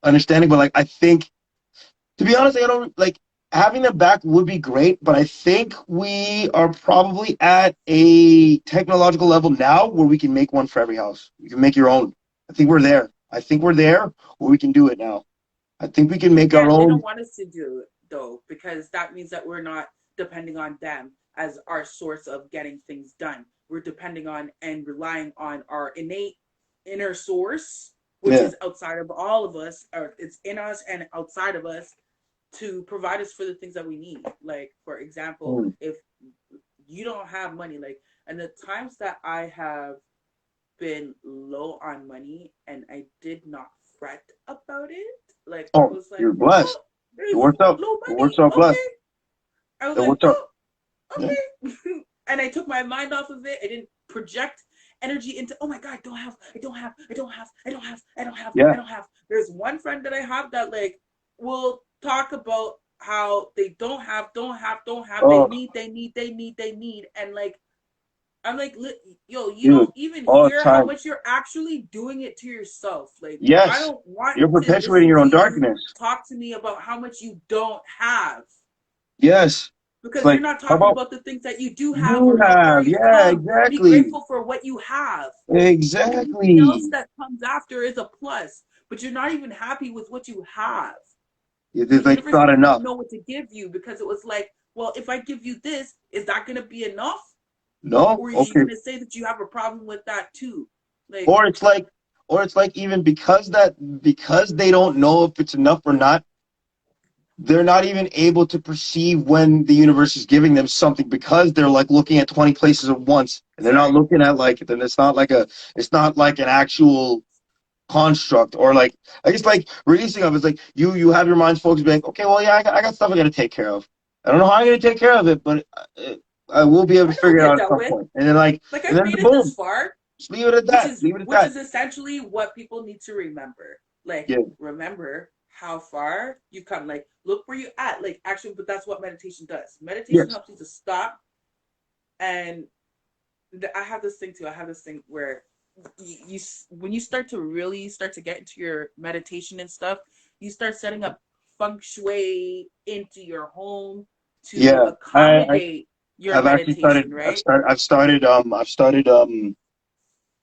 understanding, but like I think to be honest, I don't like having them back would be great, but I think we are probably at a technological level now where we can make one for every house. You can make your own. I think we're there. I think we're there where we can do it now. I think we can make yeah, our and they don't own. want us to do it though, because that means that we're not depending on them as our source of getting things done. We're depending on and relying on our innate inner source, which Yeah. is outside of all of us, or it's in us and outside of us, to provide us for the things that we need. Like, for example, Mm. if you don't have money, like, and the times that I have been low on money and I did not fret about it, like, I Oh, was like, you're oh, blessed. It there's works out. low It works money, out blessed. okay. I was It like, works out. oh, Yeah. okay. And I took my mind off of it. I didn't project energy into, oh my god, I Yeah. don't have. There's one friend that I have that like will talk about how they don't have, they Oh, need, and like I'm like, yo, you Dude, don't even all the hear how time. much you're actually doing it to yourself. Like, I Yes, don't want you're to perpetuating listen your to own you darkness. talk to me about how much you don't have. Yes. It's Because you're like, not how talking about about the things that you do have you or look where have? you've Yeah, come. Be exactly. grateful for what you have. Anything else Exactly. that comes after is a plus, but you're not even happy with what you have. The It's like universe not doesn't enough. even know what to give you because it was like, well, if I give you this, is that going to be enough? No? Or are you Okay. going to say that you have a problem with that too? Like, Or it's like, even because they don't know if it's enough or not, they're not even able to perceive when the universe is giving them something because they're like looking at 20 places at once and they're not sorry. looking at like, then it's not like an actual construct, or like, I guess like releasing of it's like you have your mind's focused being like, okay, well, yeah, I got stuff I got to take care of. I don't know how I'm going to take care of it, but I will be able to I know figure it get out at dealt some with. point. And then like, Like and I've then made it this boom, far, just leave it at that. Leave it at which that. is essentially what people need to remember. Like, Yeah. remember how far you've come. Like, look where you at. Like, actually, but that's what meditation does. Meditation Yes. helps you to stop. And I have this thing too. I have this thing where you when you start to really start to get into your meditation and stuff, you start setting up feng shui into your home to Yeah. accommodate your I've actually started. meditation, right? I've started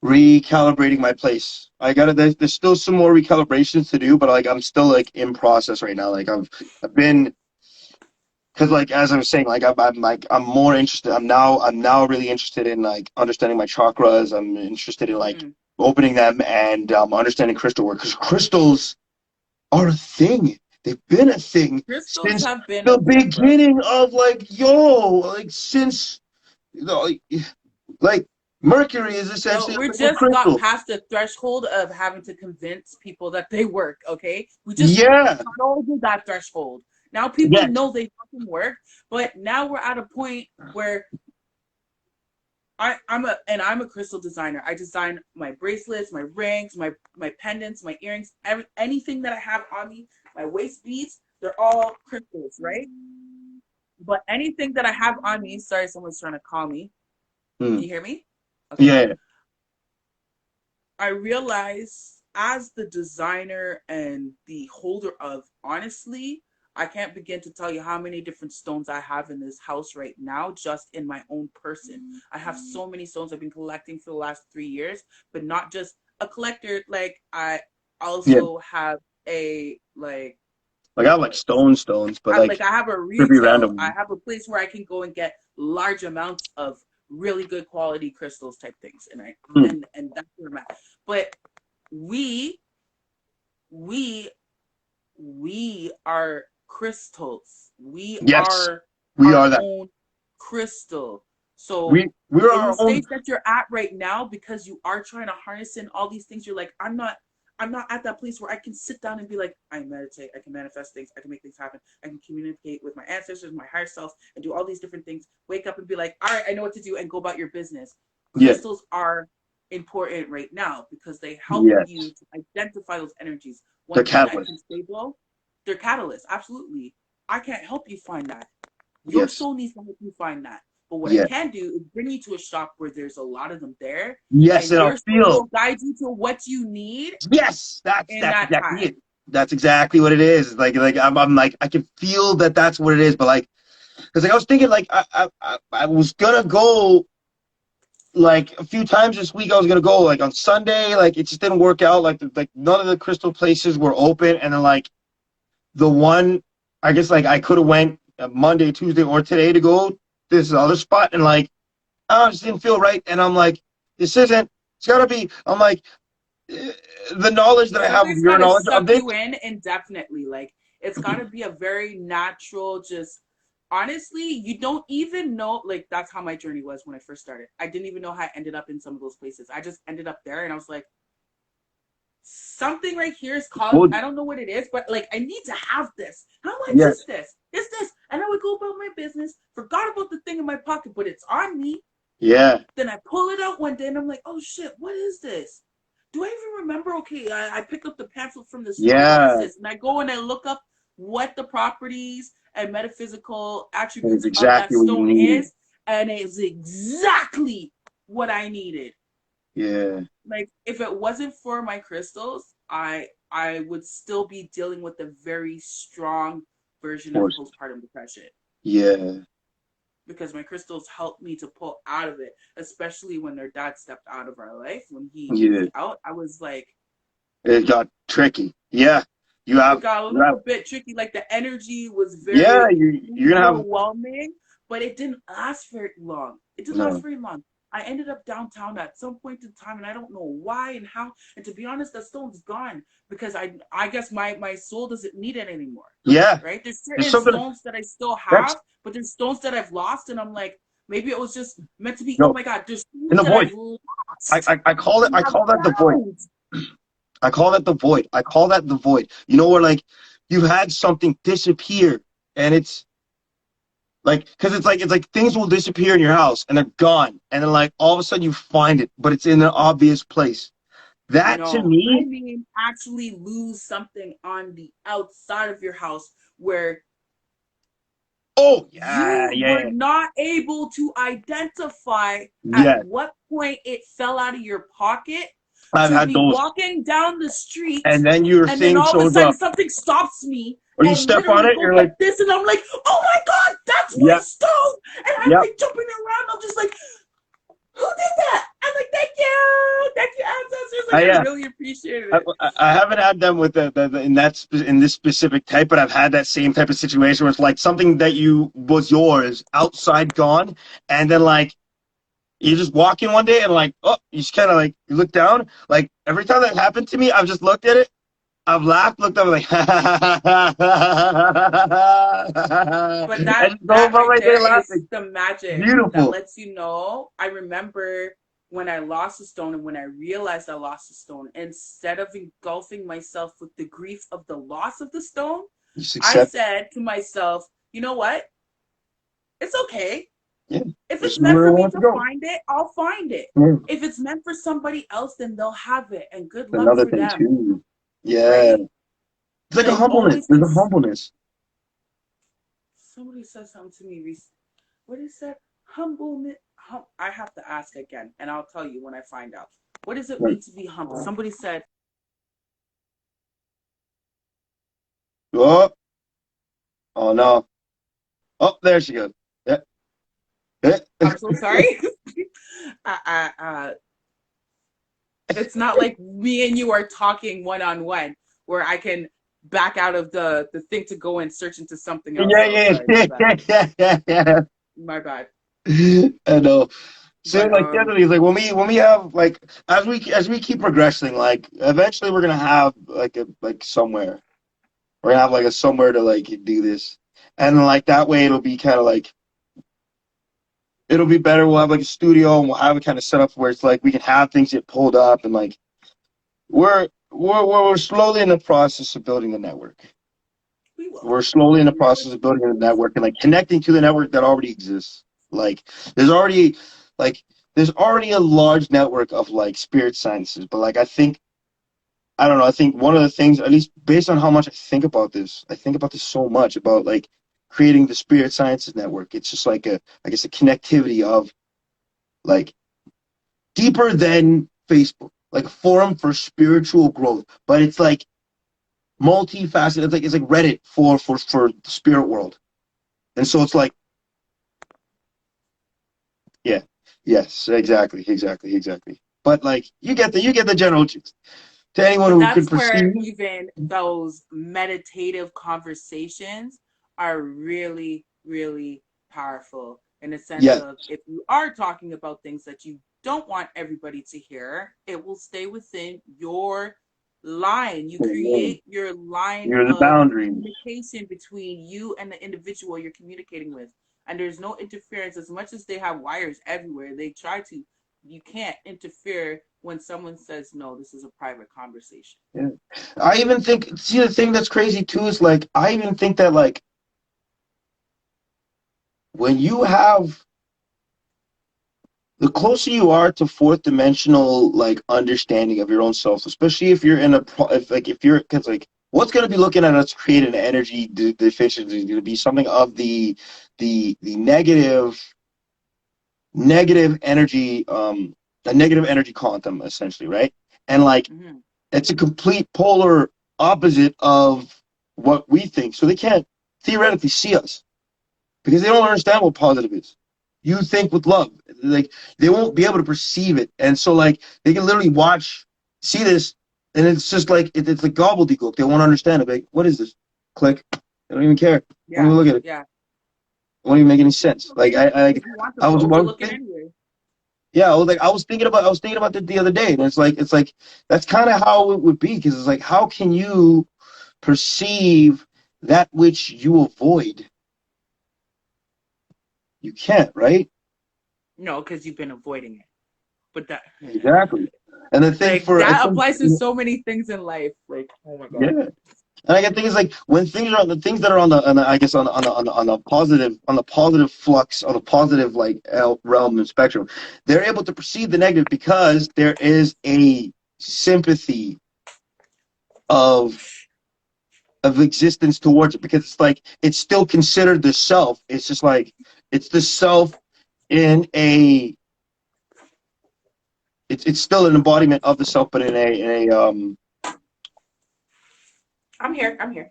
recalibrating my place. I got to there's still some more recalibrations to do, but like I'm still like in process right now. Like I've been, because like as I was saying, like I'm more interested. I'm now really interested in like understanding my chakras. I'm interested in like Mm-hmm. opening them and understanding crystal work, because crystals are a thing. They've been a thing Crystals since have been a the thing, bro. beginning of like, like since, you know, like Mercury is Yo, essentially a we liquid just got crystal. past the threshold of having to convince people that they work, okay? We just Yeah. got over that threshold. Now people Yes. know they fucking work, but now we're at a point where I'm a crystal designer. I design my bracelets, my rings, my pendants, my earrings, anything that I have on me, my waist beads, they're all crystals, right? But anything that I have on me, sorry, someone's trying to call me. Hmm. Can you hear me? Okay. Yeah. I realize as the designer and the holder of, honestly, I can't begin to tell you how many different stones I have in this house right now, just in my own person. I have so many stones I've been collecting for the last 3 years, but not just a collector. Like, I Yeah. also have a, Like I have like stones, but like like I have a could be retail. I random. have a place where I can go and get large amounts of really good quality crystals type things, and Hmm. and that's where I'm at. But we we we are crystals. We Yes. are We our are that. own crystal. So We're in the our own. stage that you're at right now, because you are trying to harness in all these things, you're like, I'm not at that place where I can sit down and be like, I meditate, I can manifest things, I can make things happen, I can communicate with my ancestors, my higher self, and do all these different things. Wake up and be like, all right, I know what to do, and go about your business. Yeah. Crystals are important right now because they help you Yes. to identify those energies. The One thing I can catalyst. say though, they're catalysts, absolutely. I can't help you find that. Your Yes. soul needs to help you find that. But what I Yes. can do is bring you to a shop where there's a lot of them there, Yes, and and your I'll soul feel. will guide you to what you need Yes, in that's that exactly time. it. That's exactly what it is. Like I'm like I can feel that that's what it is. But like, because like I was thinking like I was gonna go like a few times this week. I was gonna go like on Sunday. Like it just didn't work out. Like none of the crystal places were open, and then like the one, I guess like I could have went Monday, Tuesday, or today to go this other spot, and like I just didn't feel right. And I'm like, this isn't. It's gotta be. I'm like, the knowledge The that I have of universe your got to knowledge of suck this. you in indefinitely. Like, it's got to be a very natural, just honestly, you don't even know. Like, that's how my journey was when I first started. I didn't even know how I ended up in some of those places. I just ended up there and I was like, something right here is calling. Well, I don't know what it is, but like, I need to have this. How much yes, is this? It's this. And I would go about my business, forgot about the thing in my pocket, but it's on me. yeah, Then I pull it out one day and I'm like, oh shit, what is this? Do I even remember? Okay, I pick up the pamphlet from the store. What is yeah. this? And I go and I look up what the properties and metaphysical That is attributes of that exactly what you stone need. is. And it's exactly what I needed. Yeah. Like if it wasn't for my crystals, I would still be dealing with a very strong version of postpartum depression. Yeah. Because my crystals helped me to pull out of it, especially when their dad stepped out of our life. When he moved out, I was like, it got tricky. Yeah. It got a little bit tricky. Like the energy was very you're gonna overwhelming, but it didn't last very long. I ended up downtown at some point in time, and I don't know why and how. And to be honest, that stone's gone because I guess my soul doesn't need it anymore. Yeah. Right? There's certain stones that I still have, but there's stones that I've lost, and I'm like, maybe it was just meant to be. Oh my God, there's stones in the that void. I've lost. I call that the void. I call that the void. I call that the void. You know, where like you had something disappear, and it's like, because it's like things will disappear in your house and they're gone, and then like all of a sudden you find it, but it's in an obvious place. That to me, I mean, actually lose something on the outside of your house where you were not able to identify at what point it fell out of your pocket. I've had those. Walking down the street, and then all of a sudden something stops me, or you step on it, you're like this, and I'm like, oh my God, that's my stone, and I'm like jumping around. I'm just like, who did that? I'm like, thank you, ancestors. Like, I really appreciate it. I haven't had them with in this specific type, but I've had that same type of situation where it's like something that was yours outside gone, and then like you just walk in one day and like, oh, you just kind of like you look down. Like every time that happened to me, I've just looked at it, I've laughed, looked up, like, but that right there is the magic that lets you know. I remember when I lost a stone, and when I realized I lost a stone, instead of engulfing myself with the grief of the loss of the stone, I said to myself, you know what? It's okay. Yeah. If it's meant for me to find it, I'll find it. Yeah. If it's meant for somebody else, then they'll have it. And good luck for them. Too. Yeah. Right? It's like a humbleness. There's a humbleness. Somebody said something to me recently. What is that? Humbleness. I have to ask again, and I'll tell you when I find out. What does it mean to be humble? Somebody said. Oh no. Oh, there she goes. I'm so sorry. It's not like me and you are talking one-on-one where I can back out of the thing to go and search into something else. Yeah. My bad. I know. So like definitely like when we have like as we keep progressing, like eventually we're gonna have like somewhere. We're gonna have like a somewhere to like do this. And like that way it'll be kind of like it'll be better. We'll have like a studio, and we'll have it kind of set up where it's like we can have things get pulled up, and like we're slowly in the process of building the network. We're slowly in the process of building the network and like connecting to the network that already exists. Like there's already a large network of like spirit sciences, but like I think one of the things, at least based on how much I think about this so much about like creating the spirit sciences network. It's just like a connectivity of like deeper than Facebook, like a forum for spiritual growth, but it's like multifaceted. It's like Reddit for the spirit world. And so it's like, yeah, yes, exactly. But like you get the general gist. To anyone who could perceive. That's where even those meditative conversations are really, really powerful in the sense of if you are talking about things that you don't want everybody to hear, it will stay within your line. You create your line of communication between you and the individual you're communicating with. And there's no interference. As much as they have wires everywhere, they try to. You can't interfere when someone says, no, this is a private conversation. Yeah. I even think, see, the thing that's crazy too is like, I even think that like, when you have, the closer you are to fourth dimensional, like, understanding of your own self, especially if you're in because like, what's going to be looking at us create an energy deficiency is going to be something of the negative negative energy, a negative energy quantum, essentially, right? And like, it's a complete polar opposite of what we think. So they can't theoretically see us because they don't understand what positive is. You think with love, like they won't be able to perceive it, and so like they can literally see this, and it's just like it's like gobbledygook. They won't understand it. Like, what is this? Click. They don't even care. Yeah. Don't even look at it. Yeah. It won't even make any sense. Like I was looking anyway. Yeah, I was thinking about it the other day, and it's like that's kind of how it would be, because it's like, how can you perceive that which you avoid? You can't, right? No, because you've been avoiding it. But that exactly, and the thing like, that applies to so many things in life. Like, oh my god. Yeah. And I think it's like when things are the things that are on the I guess on the positive flux, on the positive like realm and spectrum, they're able to perceive the negative because there is a sympathy of existence towards it, because it's like it's still considered the self. It's just like it's the self in a it's still an embodiment of the self, but in a I'm here.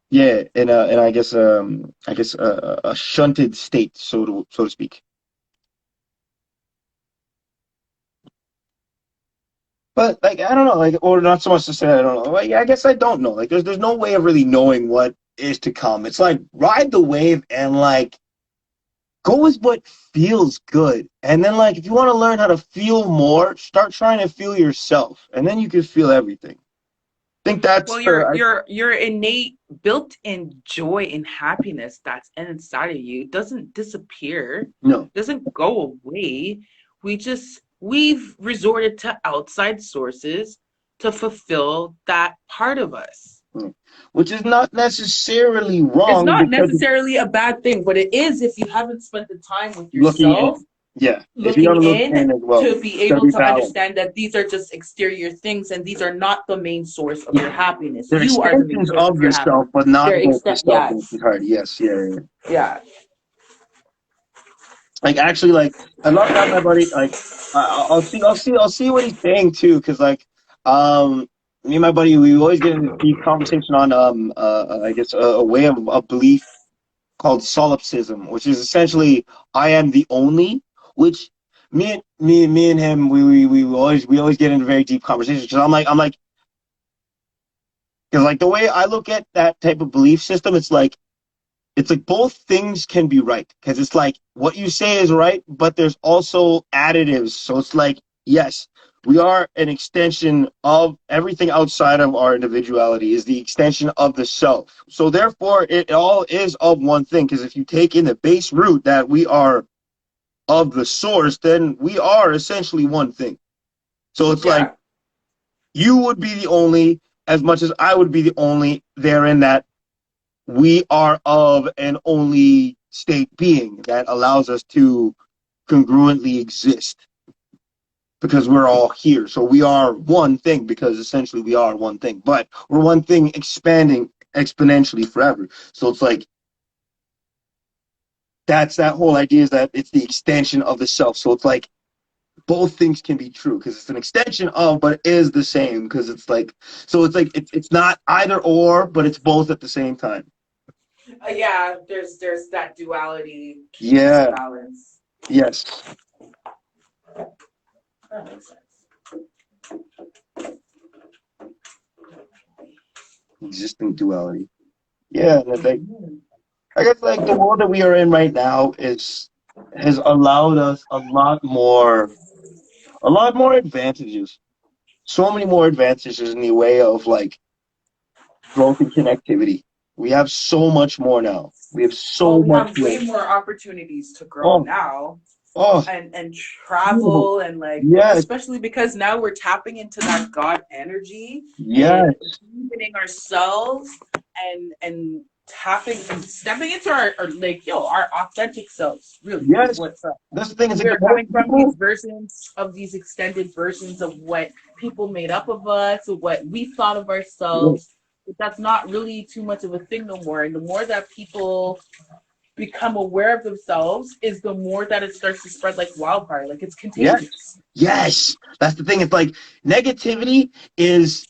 Yeah, and I guess a shunted state, so to speak. But like, I don't know, like, or not so much to say I don't know. Like, I guess I don't know. Like, there's no way of really knowing what is to come. It's like ride the wave and like go with what feels good, and then like if you want to learn how to feel more, start trying to feel yourself, and then you can feel everything. Think that's well, your innate built-in joy and happiness that's inside of you doesn't disappear. No, doesn't go away. We've resorted to outside sources to fulfill that part of us. which is not necessarily wrong. It's not necessarily a bad thing, but it is if you haven't spent the time with yourself. Looking in as well, to be able to understand that these are just exterior things and these are not the main source of your happiness. They're you are the main source of yourself, but not both yourself and entirety. Yes, yeah. Like, actually, like, I love that my buddy. Like, I'll see what he's saying too, because like, me and my buddy, we always get into deep conversation on I guess a way of a belief called solipsism, which is essentially I am the only. Which me and him, we always get into very deep conversations, because I'm like, because like the way I look at that type of belief system, it's like both things can be right, because it's like what you say is right, but there's also additives. So it's like, yes, we are an extension of everything outside of our individuality, is the extension of the self. So therefore, it all is of one thing, because if you take in the base root that we are of the source, then we are essentially one thing. So it's like you would be the only as much as I would be the only, therein that we are of an only state being that allows us to congruently exist, because we're all here. So we are one thing, because essentially we are one thing, but we're one thing expanding exponentially forever. So it's like, that's that whole idea, is that it's the extension of the self. So it's like both things can be true, because it's an extension of, but it is the same, because it's like, so it's like it's not either or, but it's both at the same time. Yeah, there's that duality. Yeah. Balance. Yes. That makes sense. Existing duality. Yeah, I guess like the world that we are in right now has allowed us a lot more advantages. So many more advantages in the way of like growth and connectivity. We have so much more now. We have much way more opportunities to grow now. And travel and like, especially because now we're tapping into that God energy. And deepening ourselves and tapping and stepping into our like, our authentic selves. Really, what's up? That's the thing. Is we're coming from these versions of these extended versions of what people made up of us, of what we thought of ourselves. But that's not really too much of a thing no more. And the more that people become aware of themselves is the more that it starts to spread like wildfire. Like it's Yes. contagious. Yes. That's the thing. It's like negativity is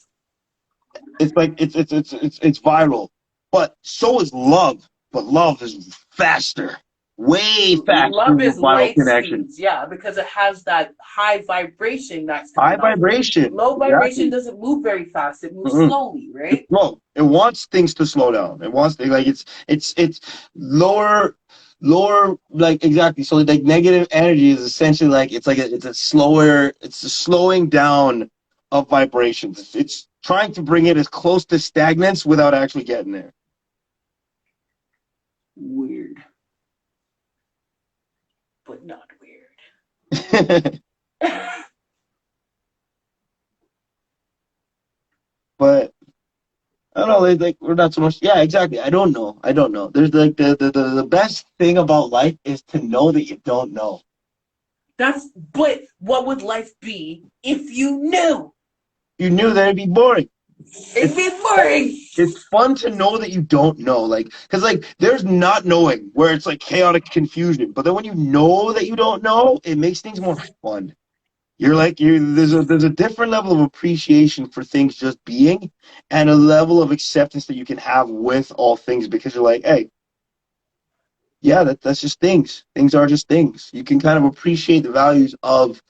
it's viral. But so is love. But love is faster. Way faster Love than a is viral light connection. speeds, yeah, because it has that high vibration that's High coming off of it. vibration. Low vibration Exactly. doesn't move very fast; it moves Mm-mm. slowly, It's right? slow. It wants things to slow down. It wants like it's lower like exactly. So like negative energy is essentially like it's a slowing down of vibrations. It's trying to bring it as close to stagnance without actually getting there. Weird, but not weird. But I don't know, like we're not so much. Yeah, exactly. I don't know. I don't know. There's like the best thing about life is to know that you don't know. But what would life be if you knew? You knew that it'd be boring. It'd It's be boring. it's fun to know that you don't know, like because like there's not knowing where it's like chaotic confusion, but then when you know that you don't know, it makes things more fun. There's a different level of appreciation for things just being, and a level of acceptance that you can have with all things because you're like, hey, yeah, that's just things. Things are just things. You can kind of appreciate the values of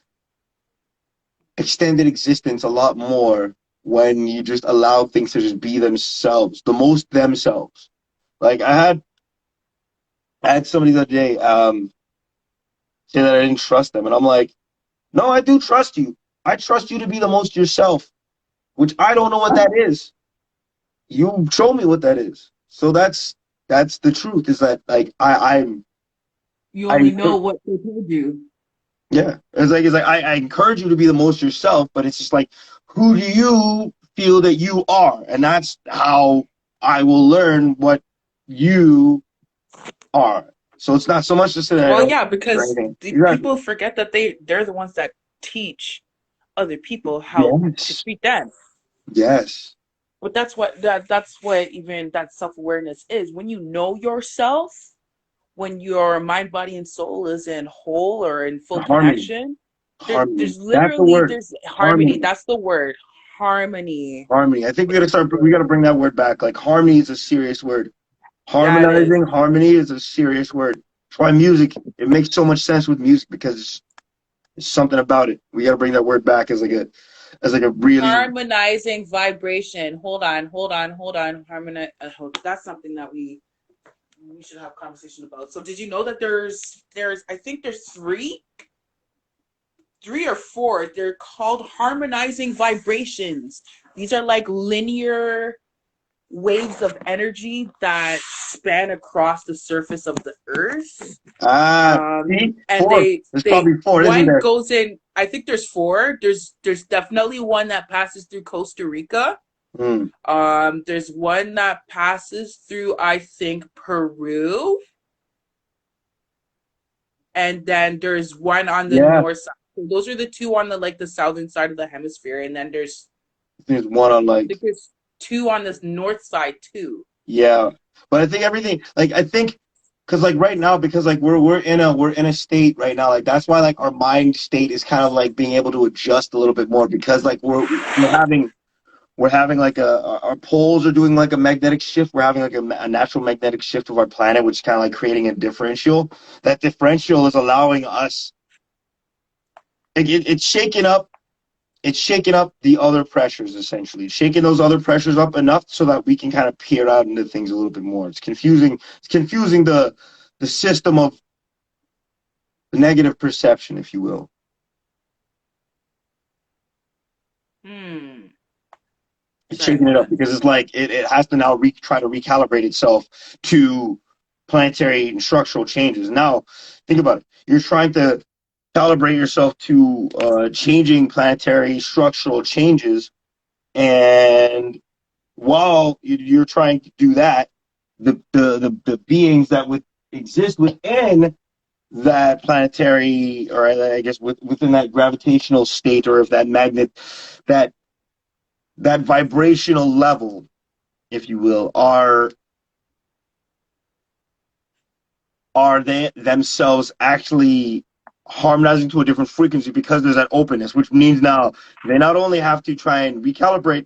extended existence a lot more when you just allow things to just be themselves, the most themselves. Like I had somebody the other day say that I didn't trust them, and I'm like, no, I do trust you. I trust you to be the most yourself, which I don't know what that is. You show me what that is. So that's the truth. Is that like You I only know what they told you. yeah. It's like I encourage you to be the most yourself, but it's just like who do you feel that you are, and that's how I will learn what you are. So it's not so much just that I Well, don't yeah, or because anything. the Exactly. people forget that they're the ones that teach other people how to Yes. treat them. Yes. But that's what even that self awareness is. When you know yourself, when your mind, body, and soul is in whole or in full Harmony. connection, Harmony. there's That's the literally word. there's harmony. Harmony. That's the word, harmony. Harmony. I think Is the we word. gotta bring that word back. Like harmony is a serious word. Yeah, it is. Harmonizing, harmony is a serious word. That's why music, it makes so much sense with music because it's something about it. We gotta bring that word back as like a really Harmonizing vibration. Hold on. Harmonize. That's something that we should have a conversation about. So, did you know that there's I think there's three or four. They're called harmonizing vibrations. These are like linear waves of energy that span across the surface of the earth. see, And four. There's probably four, isn't one there? goes in. I think there's four. There's definitely one that passes through Costa Rica. Mm. There's one that passes through, I think, Peru, and then there's one on the Yeah. north side. So those are the two on the southern side of the hemisphere, and then There's one on I like think there's two on this north side too. yeah. But I think everything like I think because like right now because like we're in a state right now like that's why like our mind state is kind of like being able to adjust a little bit more because like we're having like our poles are doing like a magnetic shift. We're having like a natural magnetic shift of our planet, which is kind of like creating a differential. That differential is allowing us. It's shaking up. It's shaking up the other pressures essentially, shaking those other pressures up enough so that we can kind of peer out into things a little bit more. It's confusing. It's confusing the system of the negative perception, if you will. Hmm. It's Sorry shaking about it up that. because it's like it has to now try to recalibrate itself to planetary and structural changes. Now, think about it. You're trying to calibrate yourself to changing planetary structural changes, and while you're trying to do that, the beings that would exist within that planetary, or I guess within that gravitational state, or of that magnet, that that vibrational level, if you will, are are they themselves actually harmonizing to a different frequency because there's that openness, which means now they not only have to try and recalibrate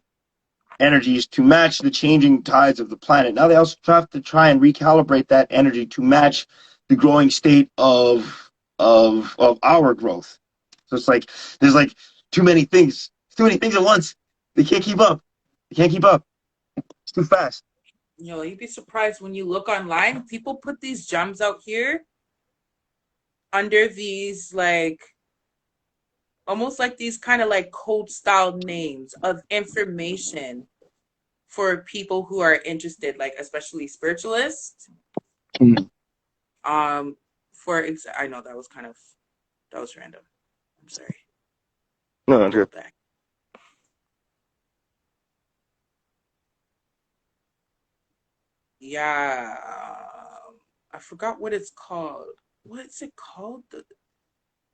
energies to match the changing tides of the planet, now they also have to try and recalibrate that energy to match the growing state of our growth. So it's like there's like too many things at once. They can't keep up. It's too fast. You know, you'd be surprised when you look online. People put these gems out here under these like almost like these kind of like code style names of information for people who are interested, like especially spiritualists. I know that was random. I'm sorry. No, I'm good. Yeah, I forgot what it's called. What is it called?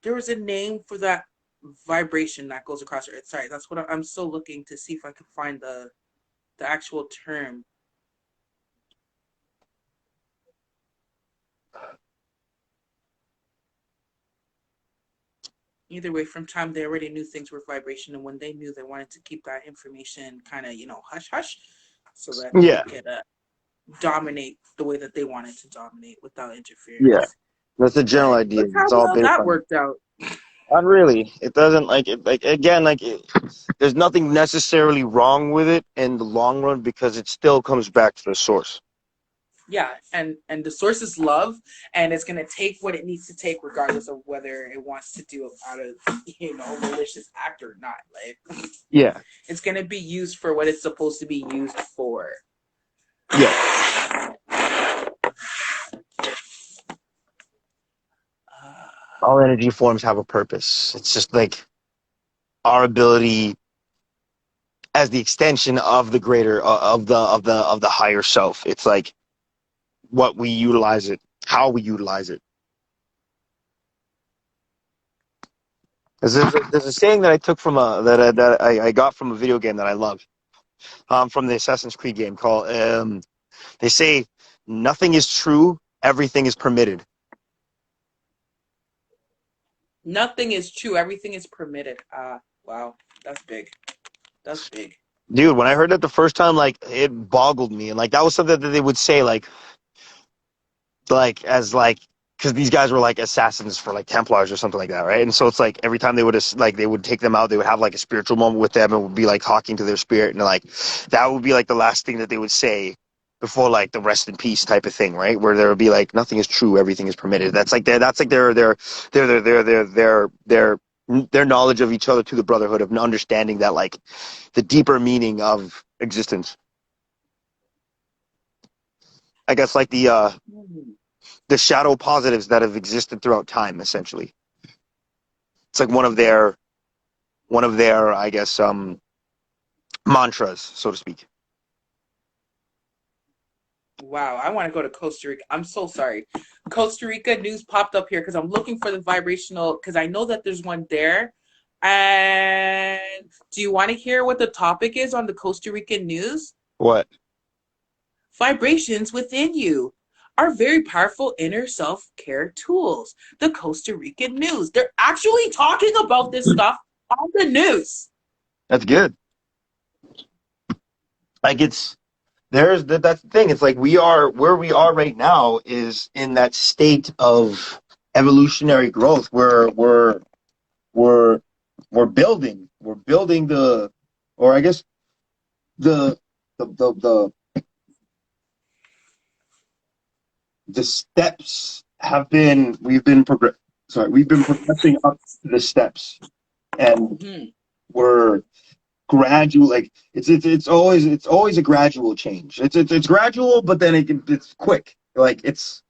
There was a name for that vibration that goes across Earth. Sorry, that's what I'm still looking to see if I can find the actual term. Either way, from time they already knew things were vibration, and when they knew, they wanted to keep that information kind of, hush hush, so that they could dominate the way that they wanted to dominate without interference. Yeah, that's the general idea. Look how well that worked out. Not really. It doesn't there's nothing necessarily wrong with it in the long run because it still comes back to the source. Yeah, and the source is love, and it's gonna take what it needs to take, regardless of whether it wants to do it out of malicious act or not. Like, yeah, it's gonna be used for what it's supposed to be used for. Yeah. All energy forms have a purpose. It's just like our ability as the extension of the greater of the higher self. It's like what we utilize it, how we utilize it. There's a saying that I took from that I got from a video game that I love, from the Assassin's Creed game called. They say, "Nothing is true, everything is permitted." Nothing is true, everything is permitted. Wow, that's big. That's big. Dude, when I heard that the first time, like, it boggled me, and like that was something that they would say, like as like, because these guys were like assassins for like Templars or something like that, right? And so it's like every time they would take them out, they would have like a spiritual moment with them and would be like talking to their spirit, and like that would be like the last thing that they would say before like the rest in peace type of thing, right? Where there would be like nothing is true, everything is permitted. That's like their knowledge of each other to the brotherhood of understanding that like the deeper meaning of existence. I guess like the shadow positives that have existed throughout time, essentially. It's like one of their I guess mantras, so to speak. Wow, I want to go to Costa Rica. I'm so sorry. Costa Rica news popped up here because I'm looking for the vibrational, because I know that there's one there. And do you want to hear what the topic is on the Costa Rican news? What? Vibrations within you are very powerful inner self-care tools. The Costa Rican news. They're actually talking about this stuff on the news. That's good. Like that's the thing. It's like where we are right now is in that state of evolutionary growth where we're building the, or I guess the steps we've been progressing up the steps, and we're gradual. Like it's always a gradual change. It's gradual, but then it's quick. Like it's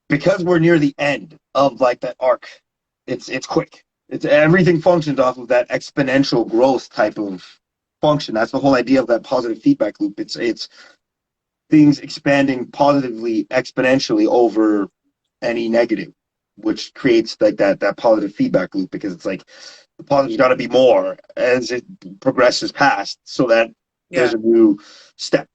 because we're near the end of like that arc. It's quick. It's everything functions off of that exponential growth type of function. That's the whole idea of that positive feedback loop. It's things expanding positively exponentially over any negative, which creates like that positive feedback loop, because it's like the positive's got to be more as it progresses past, so that there's a new step.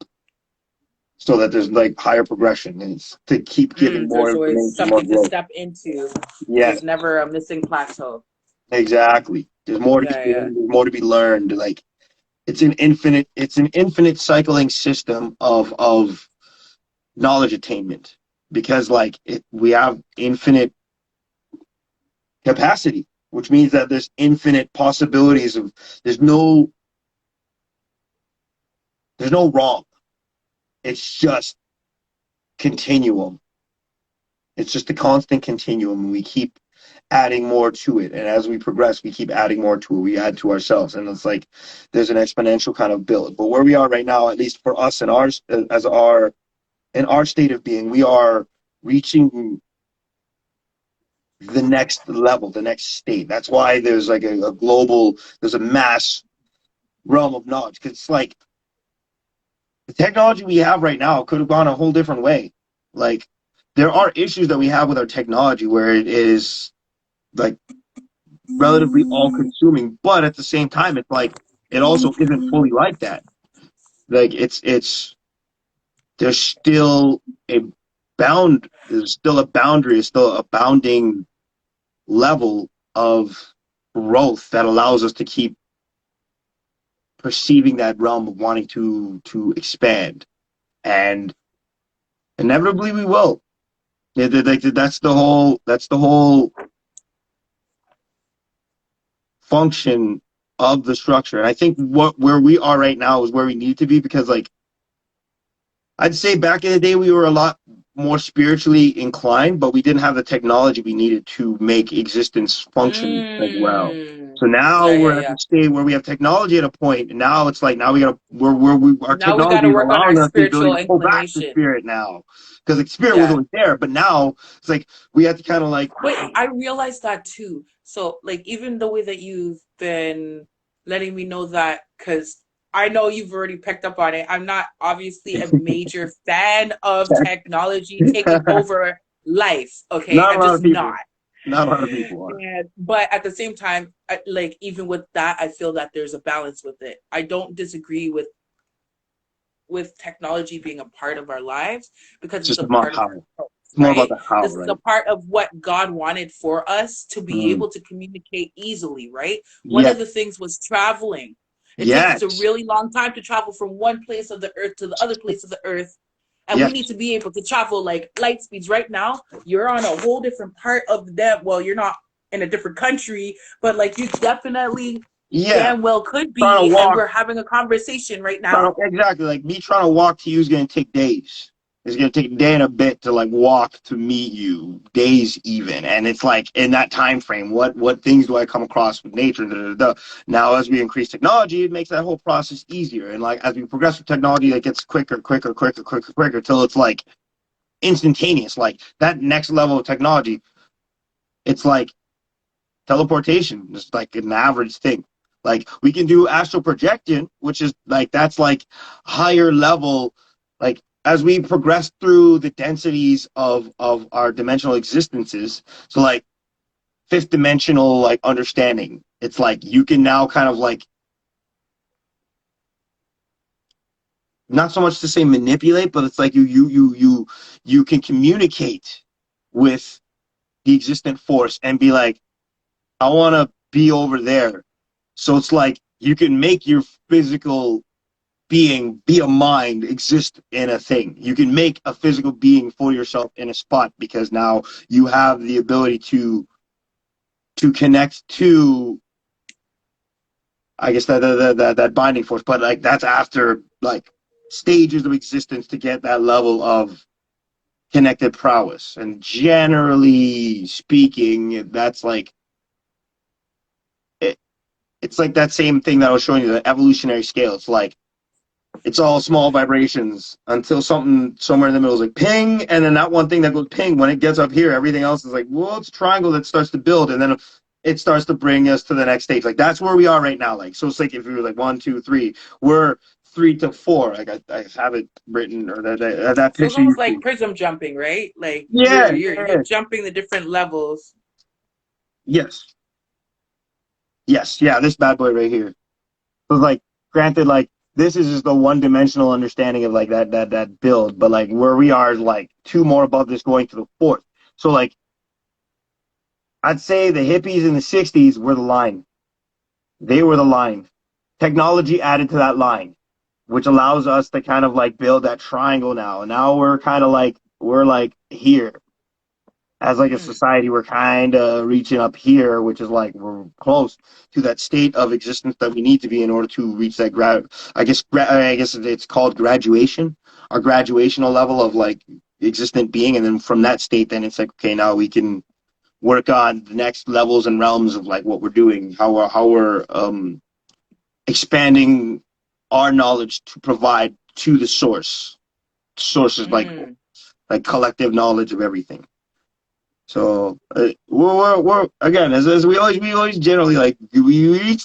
so that there's like higher progression, and it's to keep giving more There's always information, more something to growth. step into. Yes, There's never a missing plateau. exactly. There's more to be Yeah, yeah. given, there's more to be learned. Like it's an infinite cycling system of knowledge attainment, because like we have infinite capacity, which means that there's infinite possibilities of there's no wrong. It's just continuum. It's just a constant continuum. We keep adding more to it, and as we progress, we keep adding more to it. We add to ourselves, and it's like there's an exponential kind of build. But where we are right now, at least for us in our state of being, we are reaching the next level, the next state. That's why there's like a global, there's a mass realm of knowledge. Because it's like the technology we have right now could have gone a whole different way. Like there are issues that we have with our technology where it is like relatively all-consuming, but at the same time, it's like it also isn't fully like that. Like there's still a there's still a boundary, there's still a bounding level of growth that allows us to keep perceiving that realm of wanting to expand, and inevitably we will. That's the whole function of the structure. And I think where we are right now is where we need to be, because like I'd say back in the day we were a lot more spiritually inclined, but we didn't have the technology we needed to make existence function like well. So now Yeah, yeah, we're at yeah. the state where we have technology at a point, and now it's like now we gotta our Now we got to technology is work on our allowing us the ability spiritual to pull back the inclination. spirit now, because the spirit was Yeah. always there, but now it's like we have to kind of like Wait, I realized that too. So, like, even the way that you've been letting me know that, because I know you've already picked up on it. I'm not obviously a major fan of technology taking over life. Okay, not a I'm lot just of people, not. not a lot of people are. But at the same time, like even with that, I feel that there's a balance with it. I don't disagree with technology being a part of our lives because It's it's just a about part of how. our growth, It's more about right? the how, This is a right? part of what God wanted for us to be Mm. able to communicate easily, right? One Yeah. of the things was traveling. It takes us a Yes. really long time to travel from one place of the earth to the other place of the earth. And we Yes. need to be able to travel like light speeds. Right now, you're on a whole different part of that. Well, you're not in a different country, but like you definitely Yeah. damn well could Trying to be. And walk. we're having a conversation right now. Exactly. Like me trying to walk to you is going to take days. It's going to take a day and a bit to like walk to meet you, days even. And it's like in that time frame, what things do I come across with nature? Da, da, da, da. Now, as we increase technology, it makes that whole process easier. And like as we progress with technology, it gets quicker till it's like instantaneous. Like that next level of technology, it's like teleportation is like an average thing. Like we can do astral projection, which is like that's like higher level. Like as we progress through the densities of our dimensional existences, so like fifth dimensional like understanding, it's like you can now kind of like not so much to say manipulate, but it's like you can communicate with the existent force and be like, I want to be over there. So it's like you can make your physical being be a mind exist in a thing. You can make a physical being for yourself in a spot because now you have the ability to connect to, I guess that binding force. But like that's after like stages of existence to get that level of connected prowess. And generally speaking, that's like it's like that same thing that I was showing you, the evolutionary scale. It's like it's all small vibrations until something somewhere in the middle is like ping, and then that one thing that goes ping, when it gets up here, everything else is like, well, it's a triangle that starts to build, and then it starts to bring us to the next stage. Like that's where we are right now. Like so, it's like if we were like 1, 2, 3, we're 3 to 4. Like I have it written, or that So it's picture almost you like see. prism jumping, right? Like Yeah, you're yeah. jumping the different levels. Yes, yeah. This bad boy right here. So like, granted, like this is just the one-dimensional understanding of like that build, but like where we are is like two more above this going to the fourth. So like I'd say the hippies in the 60s were the line. They were the line. Technology added to that line, which allows us to kind of like build that triangle now. And now we're kind of like, we're like here. As like a society, we're kind of reaching up here, which is like we're close to that state of existence that we need to be in order to reach that I guess it's called graduation, our graduational level of like existent being. And then from that state, then it's like, okay, now we can work on the next levels and realms of like what we're doing, how we're expanding our knowledge to provide to the sources like collective knowledge of everything. So we're again, as we always generally like we reach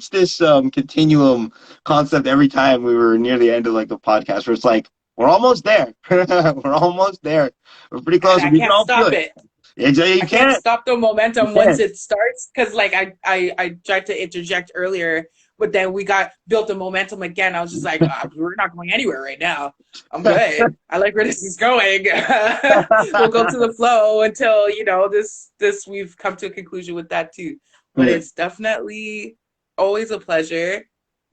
this continuum concept every time we were near the end of like the podcast, where it's like we're almost there. We're almost there. We're pretty close. And I can't stop it. I can't stop the momentum once it starts, because like I tried to interject earlier, but then we built the momentum again. I was just like, we're not going anywhere right now. I'm good. I like where this is going. We'll go to the flow until, this we've come to a conclusion with that too. But it's definitely always a pleasure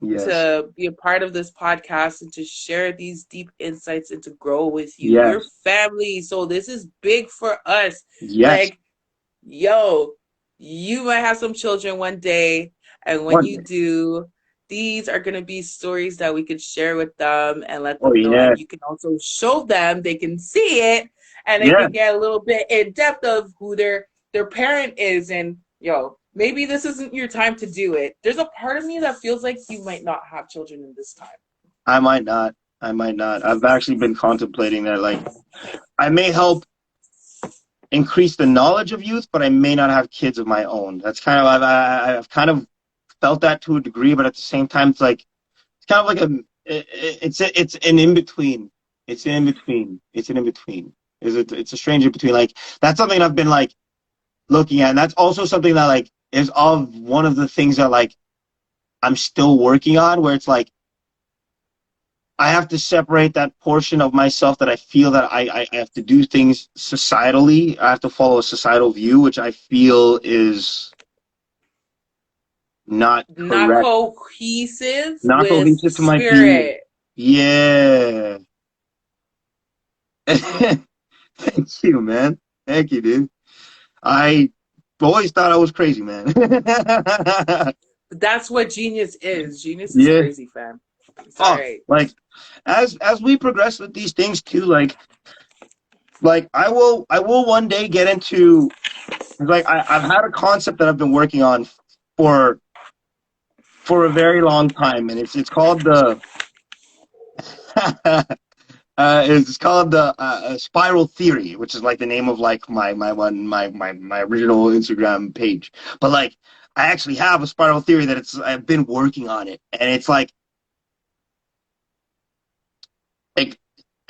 to be a part of this podcast and to share these deep insights and to grow with you. Your family. So this is big for us. Like, yo, you might have some children one day. And when you do, these are going to be stories that we could share with them and let them know. And you can also show them, they can see it, and they can get a little bit in depth of who their parent is. And, maybe this isn't your time to do it. There's a part of me that feels like you might not have children in this time. I might not. I've actually been contemplating that. Like, I may help increase the knowledge of youth, but I may not have kids of my own. That's kind of, I've kind of felt that to a degree, but at the same time, it's like, it's kind of like it's an in-between. It's an in-between. It's a strange in-between. Like, that's something I've been like looking at. And that's also something that like is of one of the things that like I'm still working on, where it's like, I have to separate that portion of myself that I feel that I have to do things societally. I have to follow a societal view, which I feel is not cohesive. Not cohesive to my being. Yeah. Thank you, man. Thank you, dude. I always thought I was crazy, man. That's what genius is. Genius is crazy, fam. Sorry. Like, as we progress with these things too, like I will one day get into, like, I've had a concept that I've been working on for a very long time, and it's called the it's called the spiral theory, which is like the name of like my original Instagram page. But like, I actually have a spiral theory that I've been working on it, and it's like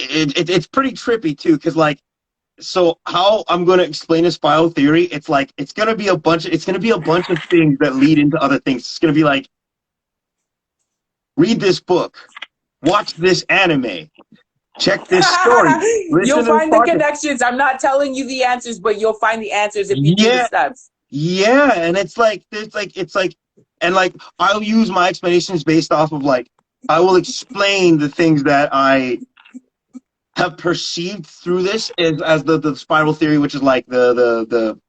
it's pretty trippy too, because like, so how I'm going to explain a spiral theory, it's like it's going to be a bunch of things that lead into other things. It's going to be like, read this book, watch this anime, check this story. You'll find the connections. I'm not telling you the answers, but you'll find the answers if you do the steps. Yeah, and it's like and like I'll use my explanations based off of like, I will explain the things that I have perceived through this as the spiral theory, which is like the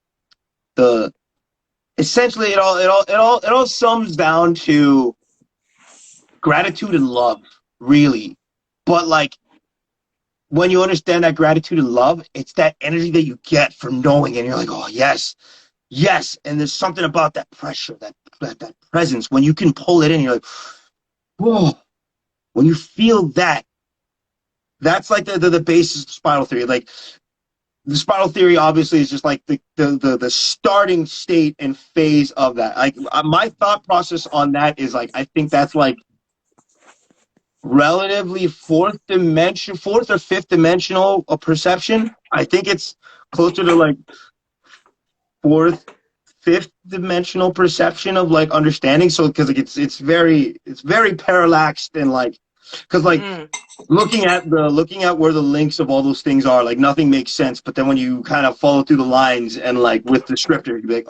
essentially it all sums down to gratitude and love, really. But like, when you understand that gratitude and love, it's that energy that you get from knowing, and you're like, oh yes, and there's something about that pressure, that presence, when you can pull it in, you're like, whoa. When you feel that, that's like the basis of spiral theory. Like, the spiral theory obviously is just like the starting state and phase of that. Like, my thought process on that is like, I think that's like relatively fourth or fifth dimensional perception. I think it's closer to like fourth, fifth dimensional perception of like understanding. So because like, it's very parallaxed and like because like looking at where the links of all those things are, like nothing makes sense. But then when you kind of follow through the lines and like with the scripter, you'd be like,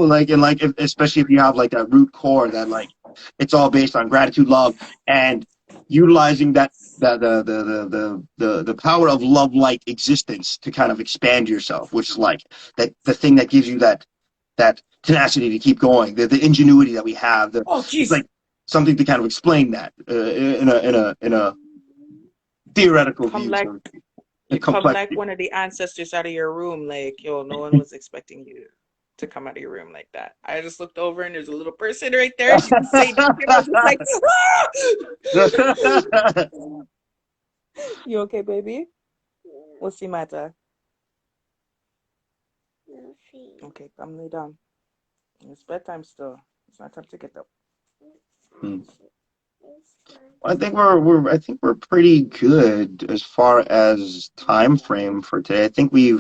like and like especially if you have like that root core that like it's all based on gratitude, love, and utilizing that the power of love light existence to kind of expand yourself, which is like that the thing that gives you that tenacity to keep going, the ingenuity that we have. It's like something to kind of explain that in a theoretical view. Come like one of the ancestors out of your room, like, yo, no one was expecting you to come out of your room like that. I just looked over and there's a little person right there. She didn't say nothing. I was just like, ah! You okay, baby? What's the matter? Okay, come lay down. It's bedtime still. It's not time to get up. I think we're pretty good as far as time frame for today. I think we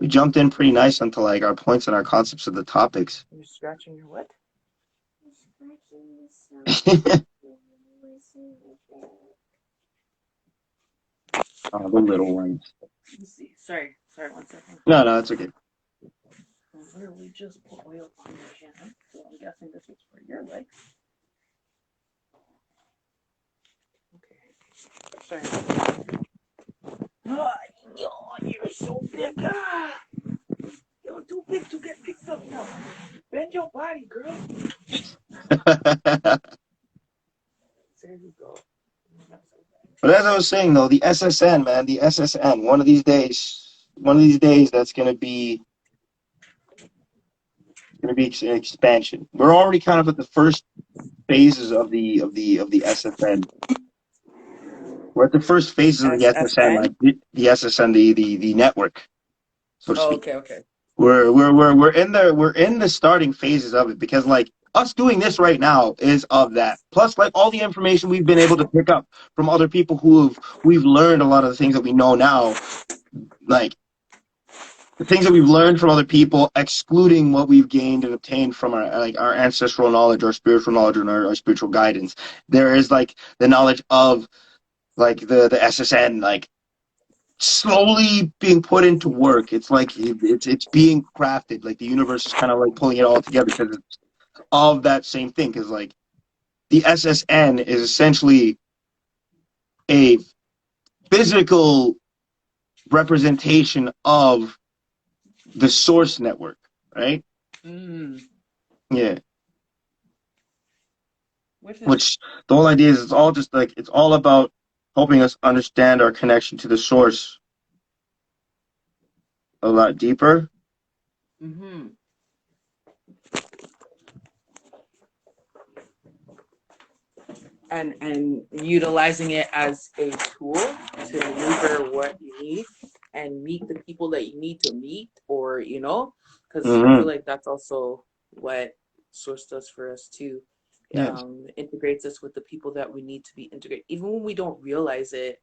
jumped in pretty nice onto like our points and our concepts of the topics. You're scratching your what? Oh, the little ones. Let's see. Sorry, 1 second. No, it's okay. Where we just put oil on your hand, so I'm guessing this is for your legs. Okay. Sorry. Oh, you're so big. You're too big to get picked up now. Bend your body, girl. There you go. But as I was saying, though, the SSN, man, the SSN, one of these days, that's going to be an expansion. We're already kind of at the first phases of the SSN. We're at the first phases of the SSN, like the SSN, the network, so to speak. Okay. We're in the starting phases of it, because like us doing this right now is of that. Plus, like all the information we've been able to pick up from other people we've learned a lot of the things that we know now, like the things that we've learned from other people, excluding what we've gained and obtained from our ancestral knowledge, our spiritual knowledge, and our spiritual guidance. There is like the knowledge of like the SSN, like slowly being put into work. It's like it's being crafted. Like the universe is kind of like pulling it all together because it's of that same thing. Because like the SSN is essentially a physical representation of the source network, right? Yeah. Which the whole idea is it's all just like it's all about helping us understand our connection to the source a lot deeper. And utilizing it as a tool to maneuver what you need and meet the people that you need to meet, or because I feel like that's also what Source does for us too. Yes. Integrates us with the people that we need to be integrated. Even when we don't realize it,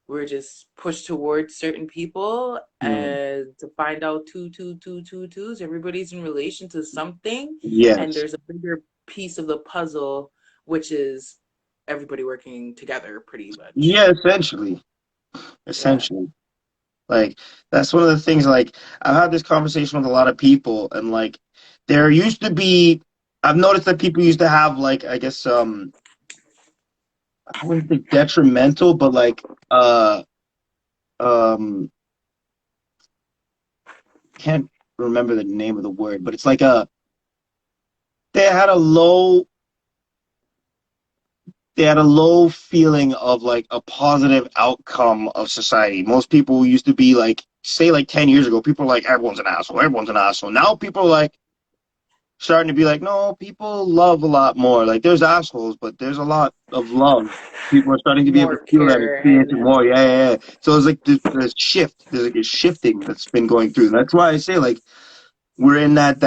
we're just pushed towards certain people, and to find out twos. Everybody's in relation to something, and there's a bigger piece of the puzzle, which is everybody working together, pretty much. Yeah, essentially. Like that's one of the things. Like I've had this conversation with a lot of people, and like there used to be. I've noticed that people used to have like I guess I wouldn't think detrimental, but like can't remember the name of the word, but it's like they had a low feeling of like a positive outcome of society. Most people used to be like, say like 10 years ago, people were like, everyone's an asshole. Now people are like starting to be like, no, people love a lot more. Like there's assholes, but there's a lot of love. People are starting to be able to feel that experience more. Yeah. So it's like there's shift. There's like a shifting that's been going through. And that's why I say like we're in that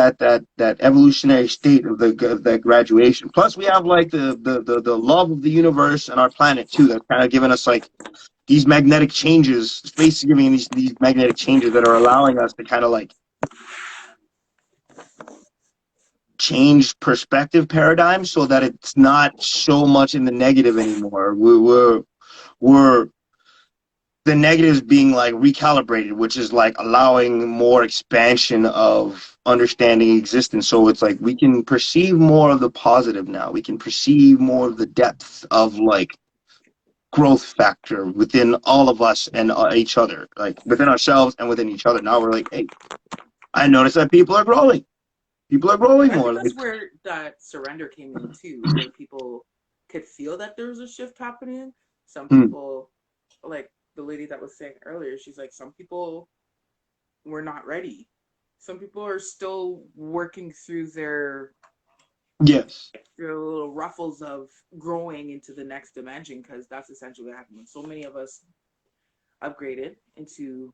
evolutionary state of that graduation. Plus we have like the love of the universe and our planet too. That's kind of given us like these magnetic changes. Space is giving these magnetic changes that are allowing us to kind of like change perspective paradigm so that it's not so much in the negative anymore. We're the negatives being like recalibrated, which is like allowing more expansion of understanding existence. So it's like we can perceive more of the positive now. We can perceive more of the depth of like growth factor within all of us and each other, like within ourselves and within each other. Now we're like, hey, I noticed that people are growing. People are growing more. I think that's where that surrender came in too, where people could feel that there was a shift happening. Some people, like the lady that was saying earlier, she's like, some people were not ready. Some people are still working through their little ruffles of growing into the next dimension, because that's essentially what happened. So many of us upgraded into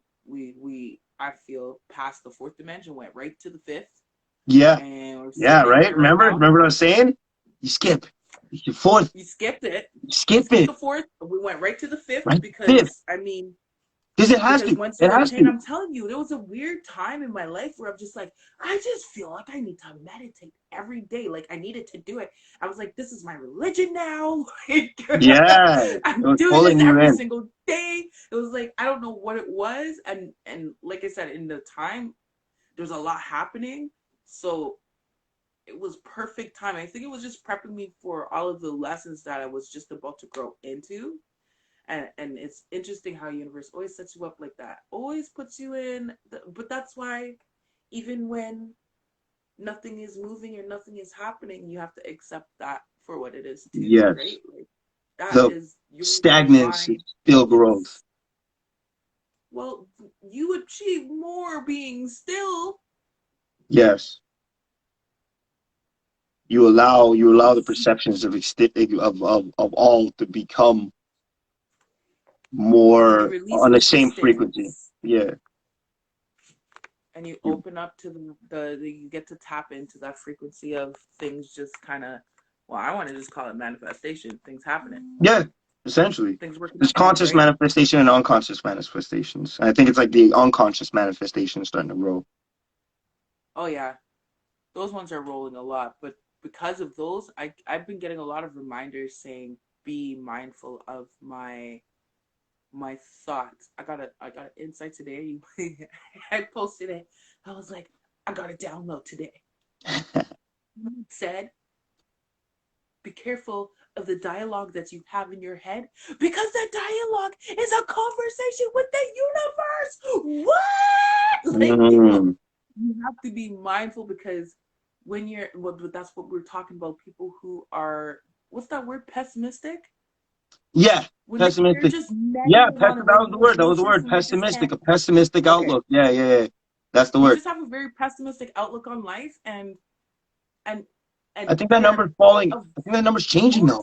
I feel past the fourth dimension, went right to the fifth. Yeah. And Right. Remember what I was saying? You skip. You fourth. You skipped it. Skip it. The fourth. We went right to the fifth because I mean, because it has to. Once I'm telling you, there was a weird time in my life where I'm just like, I just feel like I need to meditate every day. Like I needed to do it. I was like, this is my religion now. I'm doing this every single day. It was like, I don't know what it was. And like I said, in the time, there was a lot happening. So it was perfect time. I think it was just prepping me for all of the lessons that I was just about to grow into. And it's interesting how universe always sets you up like that. Always puts you in. But that's why even when nothing is moving or nothing is happening, you have to accept that for what it is too. Yes. Right? Like, that is stagnance is still growth. Well, you achieve more being still. Yes. You allow the perceptions of all to become more on the same frequency. Yeah. And you open up to you get to tap into that frequency of things just kind of, well, I want to just call it manifestation, things happening. Yeah, essentially. Things working. There's conscious manifestation and unconscious manifestations. And I think it's like the unconscious manifestation is starting to grow. Oh, yeah. Those ones are rolling a lot. But because of those, I've been getting a lot of reminders saying, be mindful of my thoughts. I got an insight today. I posted it. I was like, I got a download today. It said, be careful of the dialogue that you have in your head, because that dialogue is a conversation with the universe. What? Like, you have to be mindful, because when you're, that's what we're talking about, people who are, what's that word, pessimistic? Yeah, pessimistic. That was the word. Pessimistic. A pessimistic outlook. Yeah. That's the word. You just have a very pessimistic outlook on life, and I think that number's falling. I think that number's changing though.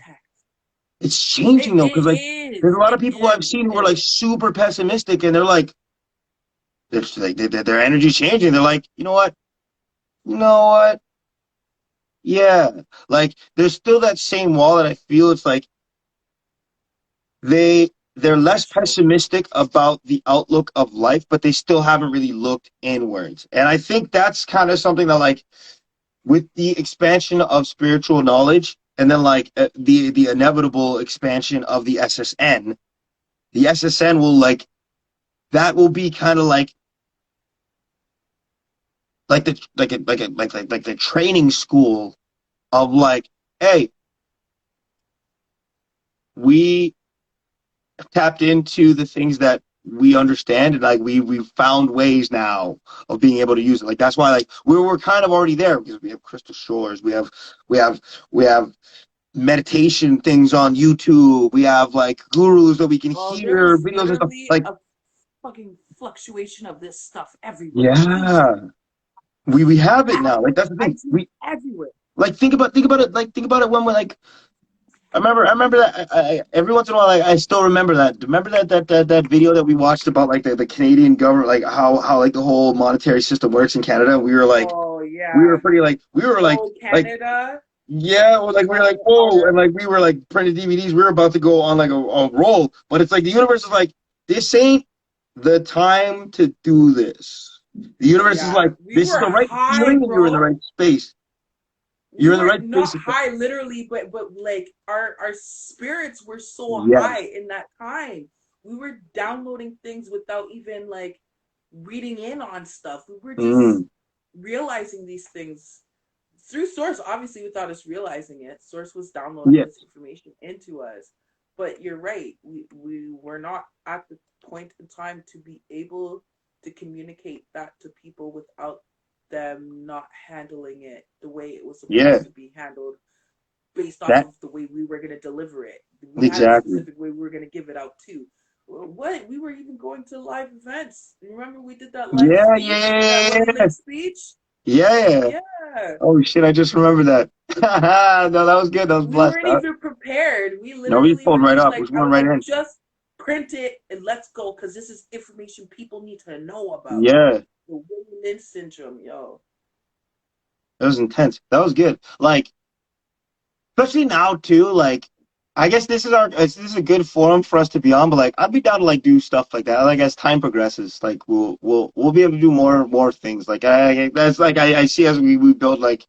It's changing though, because like there's a lot of people I've seen who are like super pessimistic, and they're like, their energy's changing. They're like, you know what? Yeah, like there's still that same wall that I feel. It's like they're less pessimistic about the outlook of life, but they still haven't really looked inwards. And I think that's kind of something that, like, with the expansion of spiritual knowledge, and then like the inevitable expansion of the SSN will, like, that will be kind of like the training school of like, hey, we tapped into the things that we understand, and like we've found ways now of being able to use it. Like that's why, like, we're kind of already there, because we have crystal shores, we have meditation things on YouTube, we have like gurus that we can hear videos and stuff. Like a fucking fluctuation of this stuff everywhere. Yeah, we have it now. Like that's the thing. We everywhere. Like think about it. Like think about it when we're like. I remember that. I every once in a while, I still remember that. Remember that video that we watched about like the Canadian government, like how like the whole monetary system works in Canada. We were like, oh yeah, we were pretty like, we were like, Canada. Yeah, well, like we were like, whoa, and like we were like printing DVDs. We were about to go on like a roll, but it's like the universe is like, this ain't the time to do this. The universe is Yeah, like, we this is were the right high, feeling, and you're in the bro. right space. We You're in the were right not space. high literally, but like our spirits were so high Yes. in that time. We were downloading things without even like reading in on stuff. We were just Mm. realizing these things through Source, obviously without us realizing it. Source was downloading Yes. this information into us. But you're right. We were not at the point in time to be able to communicate that to people without them not handling it the way it was Yeah. supposed to be handled based off That of the way we were going to deliver it. We had a exactly. specific way we were going to give it out too. What? We were even going to live events. Remember we did that live Yeah, speech, that yeah, Willie Lynch speech? yeah. Yeah. Oh shit! I just remembered that. No, that was good. That was We blessed. weren't even prepared. We No, we literally pulled were right just up. We like, I went was right like, in. just print it and let's go because this is information people need to know about. Yeah, The Willie Lynch syndrome, yo. that was intense. That was good. Like, especially now too. Like, I guess this is a good forum for us to be on. But like, I'd be down to like do stuff like that. Like as time progresses, like we'll be able to do more things. Like that's like I see as we build like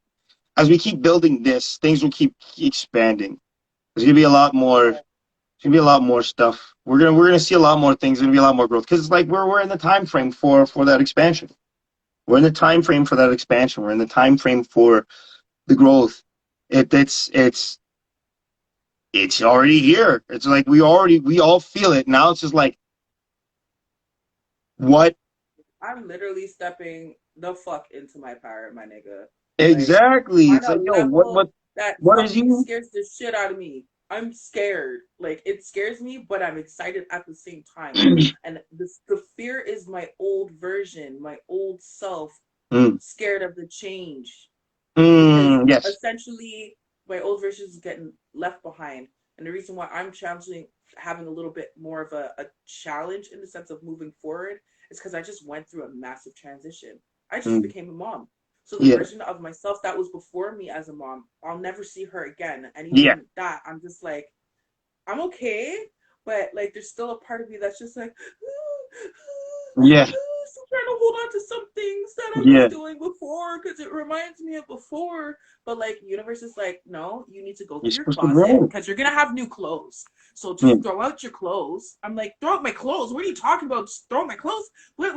as we keep building this, things will keep expanding. There's gonna be a lot more. Yeah. There's gonna be a lot more stuff. We're gonna see a lot more things. There's gonna be a lot more growth because it's like we're in the time frame for that expansion. We're in the time frame for that expansion. We're in the time frame for the growth. It's already here. It's like we all feel it now. It's just like what I'm literally stepping the fuck into my power, my nigga. Like, exactly? on It's a like yo, level that what is fucking you? scares the shit out of me. I'm scared. Like, it scares me, but I'm excited at the same time. And the fear is my old version, my old self, Mm, scared of the change. Because yes. essentially my old version is getting left behind. And the reason why I'm challenging having a little bit more of a challenge in the sense of moving forward is because I just went through a massive transition. I just Mm, became a mom. So the yeah. version of myself that was before me as a mom, I'll never see her again. And Yeah. even that, I'm just like, I'm okay, but like there's still a part of me that's just like Yeah. still trying to hold on to some things that I was Yeah. doing before because it reminds me of before. But like universe is like, no, you need to go You're through your supposed to closet grow. because you're gonna have new clothes. So Yeah. just throw out your clothes. I'm like, throw out my clothes. What are you talking about? Just throw out my clothes. What?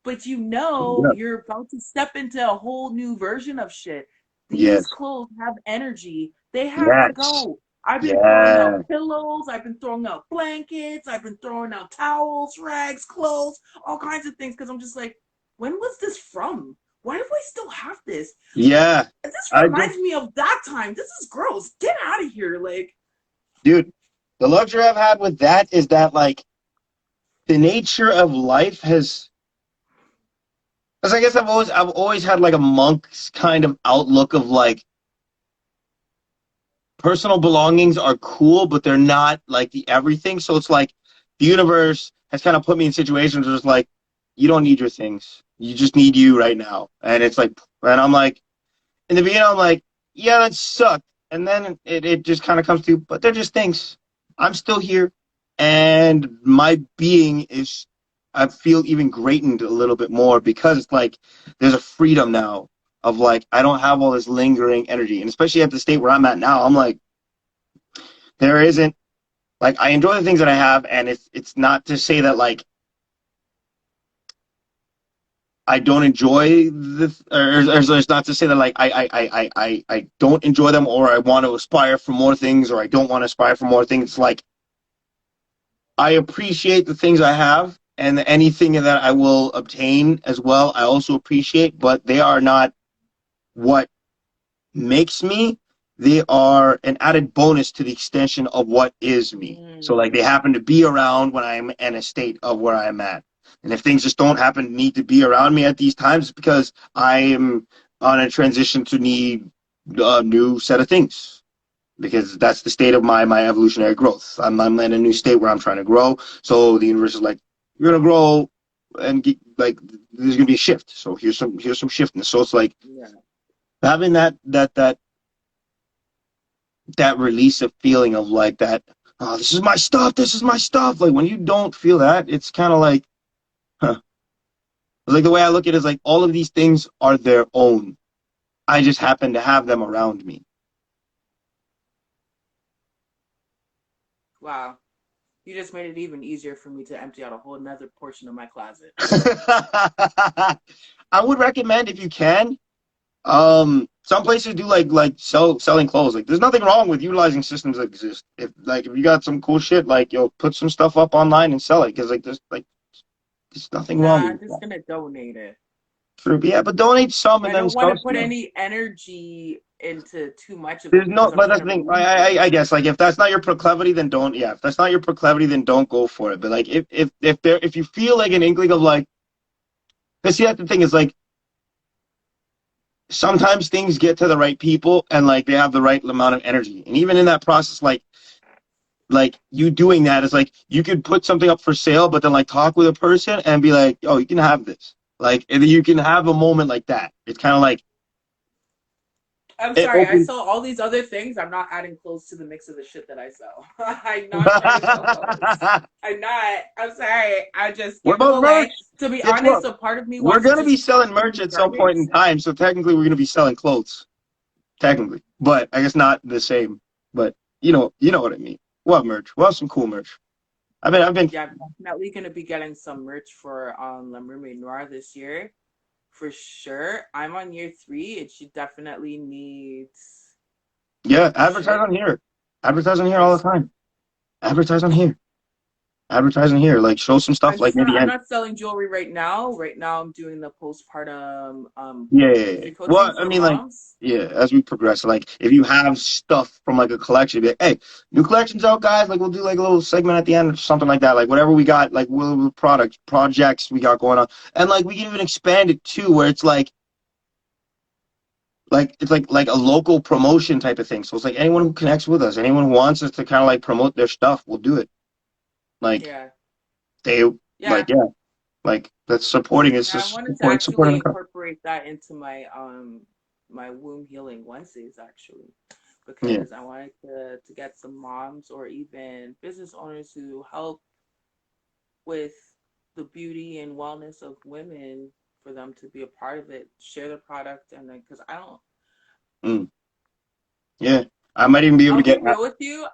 But you know Yeah. you're about to step into a whole new version of shit. Yes. These clothes have energy. They have to Yes. go. I've been throwing out Yeah. pillows. I've been throwing out blankets. I've been throwing out towels, rags, clothes, all kinds of things. Because I'm just like, when was this from? Why do I still have this? Yeah. This I just reminds me of that time. This is gross. Get out of here. Like, dude, the luxury I've had with that is that like the nature of life has because I guess I've always had like a monk's kind of outlook of like personal belongings are cool, but they're not like the everything. So it's like the universe has kind of put me in situations where it's like, you don't need your things. You just need you right now. And it's like, and I'm like, in the beginning, I'm like, yeah, that sucked. And then it just kind of comes to, but they're just things. I'm still here. And my being is, I feel even greatened a little bit more because it's like, there's a freedom now of like, I don't have all this lingering energy. And especially at the state where I'm at now, I'm like, there isn't like I enjoy the things that I have, and it's not to say that like I don't enjoy or it's not to say that like I don't enjoy them or I want to aspire for more things or I don't want to aspire for more things. It's like I appreciate the things I have and anything that I will obtain as well. I also appreciate, but they are not what makes me. They are an added bonus to the extension of what is me. So like they happen to be around when I'm in a state of where I'm at. And if things just don't happen to need to be around me at these times, it's because I am on a transition to need a new set of things. Because that's the state of my evolutionary growth. I'm in a new state where I'm trying to grow. So the universe is like, you're gonna grow and get, like there's gonna be a shift. So here's some shiftness. So it's like yeah. having that that release of feeling of like that, oh, this is my stuff. Like when you don't feel that, it's kind of like, huh. Like the way I look at it is like all of these things are their own. I just happen to have them around me. Wow. You just made it even easier for me to empty out a whole nother portion of my closet. I would recommend if you can. Some places do like selling clothes. Like there's nothing wrong with utilizing systems that exist. If you got some cool shit, like yo, put some stuff up online and sell it. Cause there's nothing wrong I'm with just that. gonna donate it. True, but yeah, but donate some and I then don't want sell to put some. any energy into too much of There's it no, because I'm but that's trying the to thing. release it. I guess like if that's not your proclivity, then don't. Yeah, if that's not your proclivity, then don't go for it. But like if you feel like an inkling of like, cause see that's the thing is like sometimes things get to the right people and like they have the right amount of energy, and even in that process, like you doing that is like you could put something up for sale, but then like talk with a person and be like, oh, you can have this. Like and you can have a moment like that. It's kind of like I'm it sorry, I opens. sell all these other things. I'm not adding clothes to the mix of the shit that I sell. I'm not trying to sell clothes. I'm not. I'm sorry. I just What give them about merch? away. To be Guess honest, what? a part of me We're wants to gonna be just selling keep merch these at some point in garments. time, so technically we're gonna be selling clothes. Technically, but I guess not the same. But you know what I mean. We'll have merch. We'll have some cool merch. I've been. Yeah, I'm definitely gonna be getting some merch for La Mermaid Noir this year. For sure. I'm on year 3. It should definitely needs Yeah, advertise shit. on here. Advertise on here all It's the time. Advertise on here. Advertise on here. Like show some stuff. Like maybe I'm end. not selling jewelry right now. Right now I'm doing the postpartum Yeah. beauty coaching Well, I for mean, like, moms. yeah, as we progress, like, if you have stuff from like a collection, be like, hey, new collections out, guys. Like, we'll do like a little segment at the end or something like that. Like, whatever we got, like, we'll projects we got going on, and like, we can even expand it too, where it's like it's like a local promotion type of thing. So it's like anyone who connects with us, anyone who wants us to kind of like promote their stuff, we'll do it. Like Yeah. they, Yeah. like that's supporting us, I just wanted to supporting actually the company. incorporate that into my womb healing Wednesdays actually, Yeah. because I wanted to get some moms or even business owners who help with the beauty and wellness of women for them to be a part of it, share the product, and then because I don't, Mm. Yeah. I might even be able to I'll get. be real with you,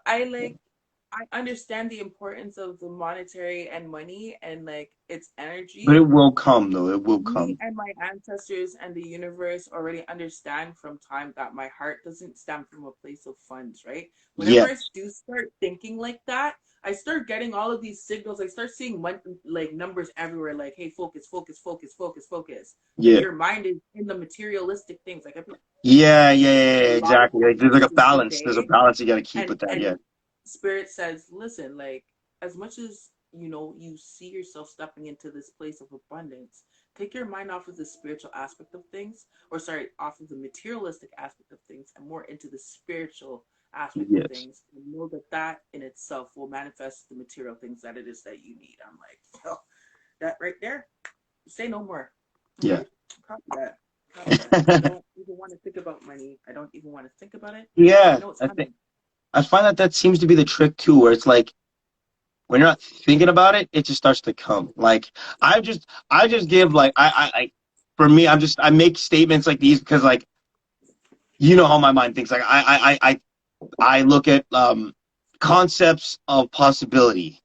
I understand the importance of the monetary and money and like its But it energy. will come, though. It will Me come. and my ancestors and the universe already understand from time that my heart doesn't stem from a place of funds, right? Whenever I Yes. do start thinking like that, I start getting all of these signals. I start seeing like numbers everywhere, like, hey, focus, focus, focus, focus, focus. Like Yeah. your mind is in the materialistic things. Like I've been Yeah, a lot of exactly. Like, there's like a affirmations balance. There's a today, balance you got to keep with that. Yeah. and spirit says, listen, like as much as you see yourself stepping into this place of abundance, take your mind off of the spiritual aspect of things, or sorry, off of the materialistic aspect of things, and more into the spiritual aspect of Yes. things, and know that that in itself will manifest the material things that it is that you need. I'm like, oh, that right there, say no more. Yeah. Copy that. Copy that. I don't even want to think about money. I don't even want to think about it. I Yeah. know it's I think coming. I find that seems to be the trick too, where it's like when you're not thinking about it, it just starts to come. Like I just give like for me, I make statements like these because like you know how my mind thinks. Like I look at concepts of possibility,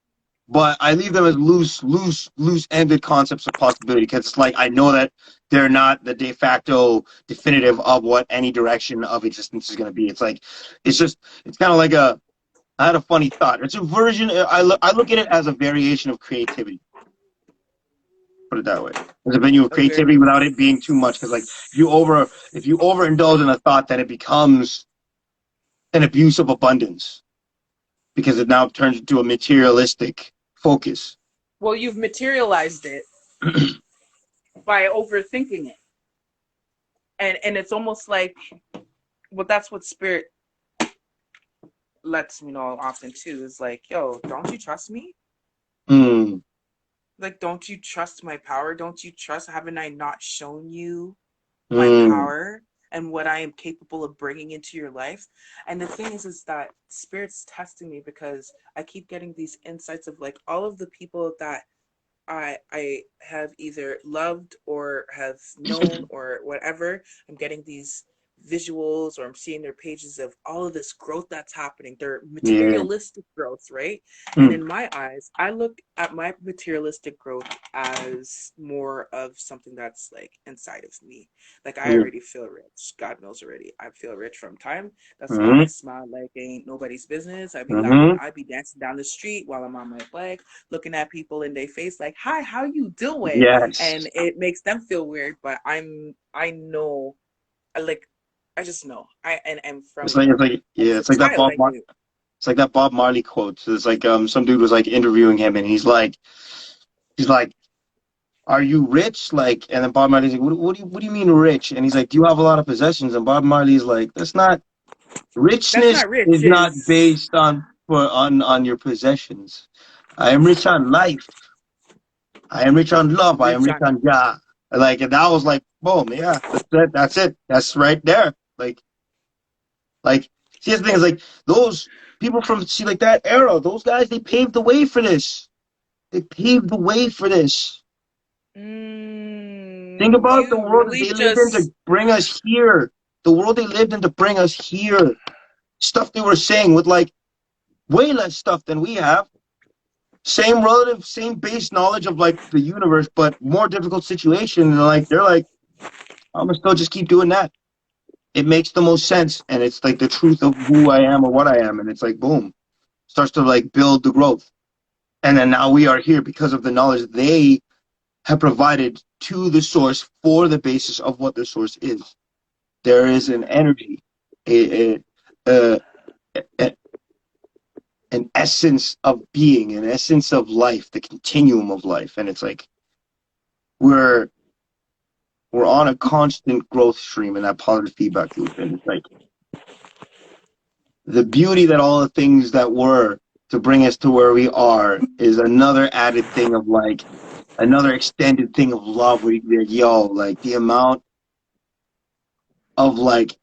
but I leave them as loose-ended concepts of possibility because it's like I know that they're not the de facto definitive of what any direction of existence is going to be. It's like it's kind of like a I had a funny thought. It's a version. I look at it as a variation of creativity. Put it that way. There's a venue of A very creativity without it being too much. Because like if you overindulge in a thought, then it becomes an abuse of abundance because it now turns into a materialistic focus. well, you've materialized it by overthinking it, and it's almost like, well, that's what spirit lets me know often too. Is like, yo, don't you trust me? Mm, Like, don't you trust my power? Don't you trust? Haven't I not shown you my mm, power? and what I am capable of bringing into your life. And the thing is that Spirit's testing me because I keep getting these insights of like all of the people that I have either loved or have known or whatever. I'm getting these visuals or I'm seeing their pages of all of this growth that's happening. They're materialistic growth, right? And in my eyes, I look at my materialistic growth as more of something that's like inside of me. Like I already feel rich. God knows already. I feel rich from time. That's why I smile like ain't nobody's business. I be laughing. I be dancing down the street while I'm on my bike, looking at people in their face like, hi, how you doing? Yes. And it makes them feel weird, but I know, I just know. And from It's like that child, I knew. It's like that Bob Marley quote. It's like some dude was like interviewing him and he's like, are you rich? Like, and then Bob Marley's like, what do you mean rich? And he's like, do you have a lot of possessions? And Bob Marley's like, richness is not based on your possessions. I am rich on life. I am rich on love. I am rich on God. Like, and that was like, boom, yeah, that's it. That's right there. Like, see, the thing is, like, those people from, like, that era, those guys, they paved the way for this. They paved the way for this. Think about the world they lived in to bring us here. The world they lived in to bring us here. Stuff they were saying with, like, way less stuff than we have. Same base knowledge of, like, the universe, but more difficult situation. And, like, they're like, I'm going to still just keep doing that. It makes the most sense. And it's, like, the truth of who I am or what I am. And it's like, boom. Starts to, like, build the growth. And then now we are here because of the knowledge they have provided to the source for the basis of what the source is. There is an energy, an essence of being, an essence of life, the continuum of life. And it's like we're on a constant growth stream in that positive feedback loop. And it's like the beauty that all the things that were to bring us to where we are is another added thing of, like, another extended thing of love where you can be like, yo, like, the amount of, like,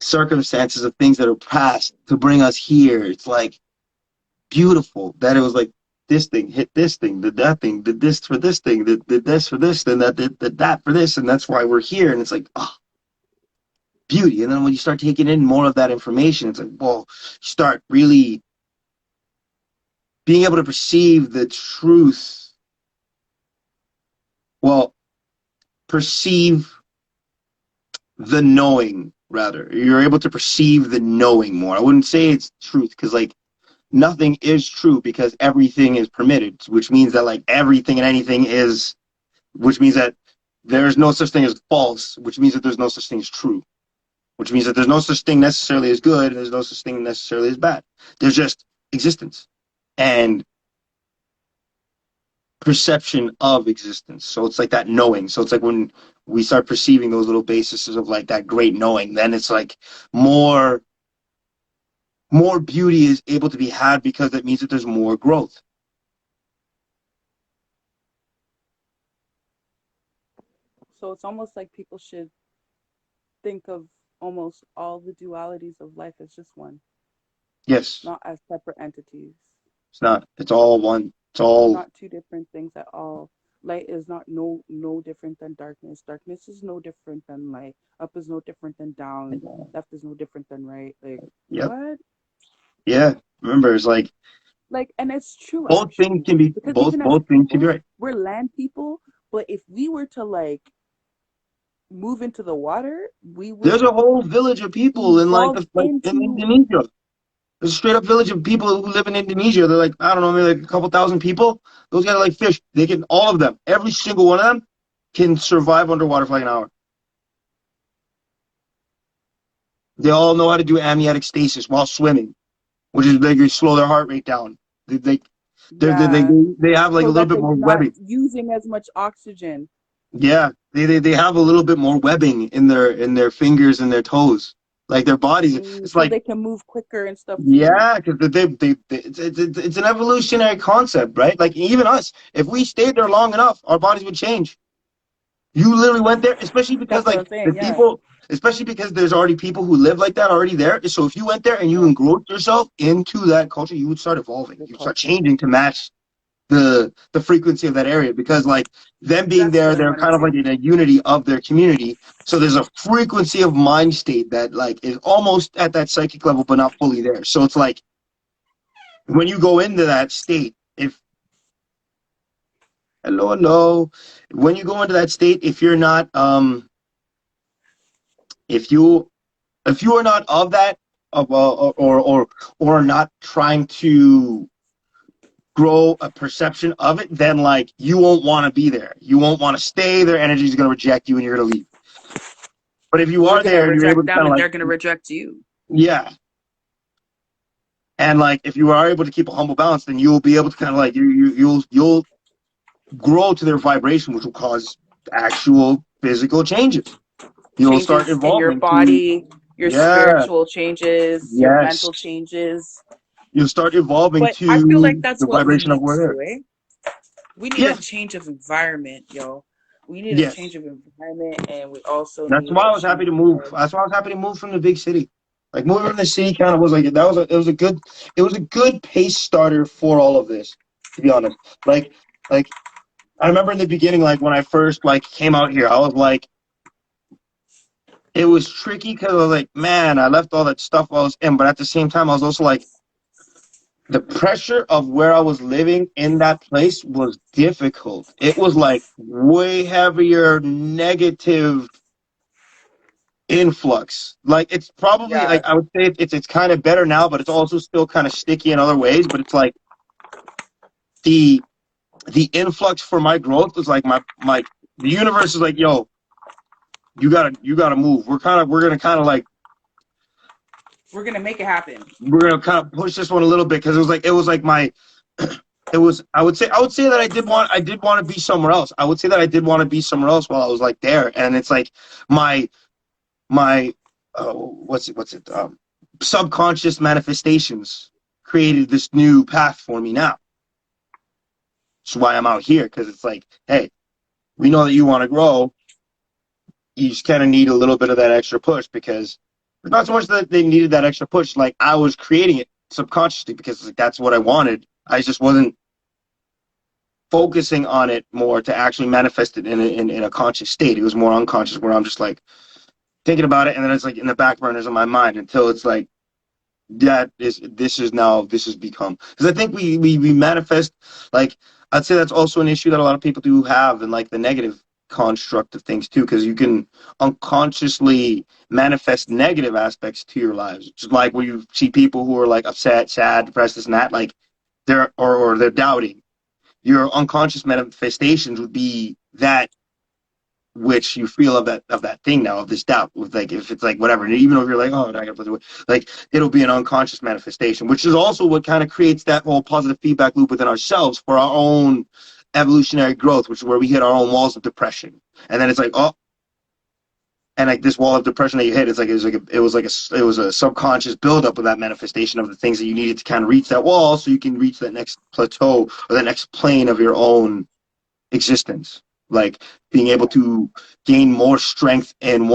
circumstances of things that are past to bring us here, it's like beautiful that it was like this thing hit this thing, did that thing, did this for this thing, did this for this, then that did that for this, and that's why we're here. And it's like, oh, beauty. And then when you start taking in more of that information, it's like, well, start really being able to perceive the truth. Well, perceive the knowing, rather. You're able to perceive the knowing more. I wouldn't say it's truth, because, like, nothing is true because everything is permitted, which means that, like, everything and anything is, which means that there's no such thing as false, which means that there's no such thing as true, which means that there's no such thing necessarily as good, and there's no such thing necessarily as bad. There's just existence and perception of existence. So it's like that knowing. So it's like when we start perceiving those little bases of, like, that great knowing, then it's like more beauty is able to be had because that means that there's more growth. So it's almost like people should think of almost all the dualities of life as just one. Yes. Not as separate entities. It's not. It's all one. It's all not two different things at all. Light is not no different than darkness. Darkness is no different than light. Up is no different than down. Left is no different than right. Like, yep. What? Yeah. Remember, it's like, and it's true. Both things can be both things can be right. We're land people, but if we were to, like, move into the water, we would. There's a whole village of people in, like in Indonesia. There's a straight up village of people who live in Indonesia. They're like, I don't know, maybe like a couple thousand people. Those guys are like fish. They can, all of them, every single one of them can survive underwater for like an hour. They all know how to do amniotic stasis while swimming, which is they slow their heart rate down. They have like so a little bit more webbing. Using as much oxygen. Yeah, they have a little bit more webbing in their fingers and their toes. Like their bodies, it's so like they can move quicker and stuff. Yeah, because it's an evolutionary concept, right? Like even us, if we stayed there long enough, our bodies would change. You literally went there, especially because That's what like I'm saying. the Yeah. people, especially because there's already people who live like that already there. So if you went there and you engrossed yourself into that culture, you would start evolving. You would start changing to match the frequency of that area, because like them being That's there, what I they're wanted kind of to. like in a unity of their community. So there's a frequency of mind state that like is almost at that psychic level, but not fully there. So it's like when you go into that state, if hello, when you go into that state, if you're not if you are not of that or not trying to grow a perception of it, then like you won't want to be there. You won't want to stay. Their energy is going to reject you and you're going to leave. But if you You're are gonna there and you're able reject to them, kind of and like, they're gonna reject you. yeah. And like if you are able to keep a humble balance, then you will be able to kind of like you'll grow to their vibration, which will cause actual physical changes. You'll start Changes in your evolving to, body, your yeah, spiritual changes, your yes. mental changes. You'll start evolving But I feel like to that's the what we vibration of need where to they're. do, eh? We need a Yeah, change of environment, yo. We need a change yes. of environment, and we also That's need why a I was happy change to move. of. That's why I was happy to move from the big city. Like moving from the city kind of was like it was a good pace starter for all of this, to be honest. Like I remember in the beginning, like when I first like came out here, I was like, it was tricky because I was like, man, I left all that stuff I was in, but at the same time, I was also like, the pressure of where I was living in that place was difficult. It was like way heavier negative influx. Like it's probably Yeah, like I would say it's kind of better now, but it's also still kind of sticky in other ways. But it's like the influx for my growth was like my the universe is like, yo, you gotta move. We're gonna kind of like we're gonna make it happen. we're gonna kind of push this one a little bit, because it was like my it was I would say that I did want to be somewhere else. I would say that I did want to be somewhere else while I was like there, and it's like my what's it subconscious manifestations created this new path for me now. That's why I'm out here, because it's like, hey, we know that you want to grow. You just kind of need a little bit of that extra push, because it's not so much that they needed that extra push. Like I was creating it subconsciously because like, that's what I wanted. I just wasn't focusing on it more to actually manifest it in a conscious state. It was more unconscious, where I'm just like thinking about it, and then it's like in the back burners of my mind until it's like, this has become, because I think we manifest, like I'd say that's also an issue that a lot of people do have, and like the negative construct of things too, because you can unconsciously manifest negative aspects to your lives, just like when you see people who are like upset, sad, depressed, this and that, like or they're doubting, your unconscious manifestations would be that which you feel of that thing now, of this doubt, with like if it's like whatever, and even if you're like, oh, I gotta put it away, like it'll be an unconscious manifestation, which is also what kind of creates that whole positive feedback loop within ourselves for our own evolutionary growth, which is where we hit our own walls of depression, and then it's like, oh, and like this wall of depression that you hit, it was a subconscious buildup of that manifestation of the things that you needed to kind of reach that wall, so you can reach that next plateau or that next plane of your own existence, like being able to gain more strength in in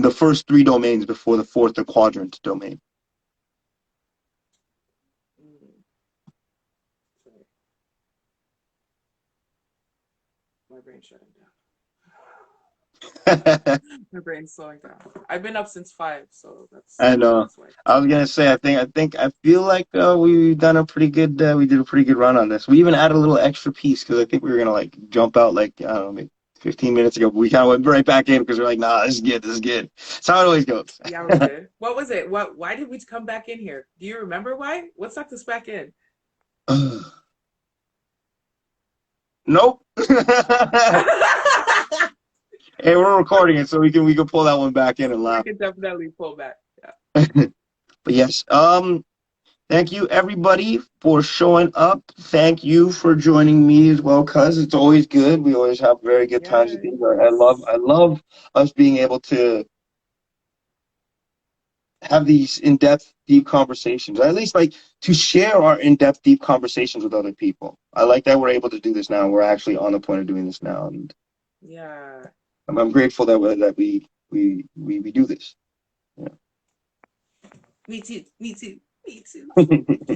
the first three domains before the fourth, the quadrant domain. My brain's shutting down. My brain's slowing down. I've been up since 5, so And that's why. I was gonna say, I feel like we did a pretty good run on this. We even added a little extra piece because I think we were gonna like jump out like, I don't know, maybe 15 minutes ago, but we kind of went right back in because we're like, nah, this is good. That's how it always goes. Yeah, it was good. What was it? Why did we come back in here? Do you remember why? What sucked us back in? Nope. Hey, we're recording it, so we can pull that one back in and We laugh. can definitely pull back. Yeah. But yes, thank you everybody for showing up. Thank you for joining me as well, cuz it's always good. We always have very good times Yes. together. I love us being able to have these in-depth, deep conversations. At least like to share our in-depth, deep conversations with other people. I like that we're able to do this now. We're actually on the point of doing this now, and Yeah. I'm grateful that we do this. Yeah. Me too. Me too. Me too. Yeah.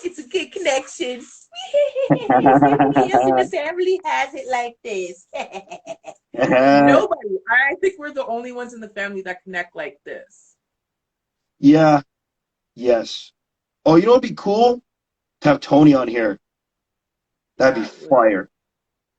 It's a good connection. Nobody else in the family has it like this. Nobody. I think we're the only ones in the family that connect like this. Yeah. Yes. Oh, you know what'd be cool? To have Tony on here. That'd be fire.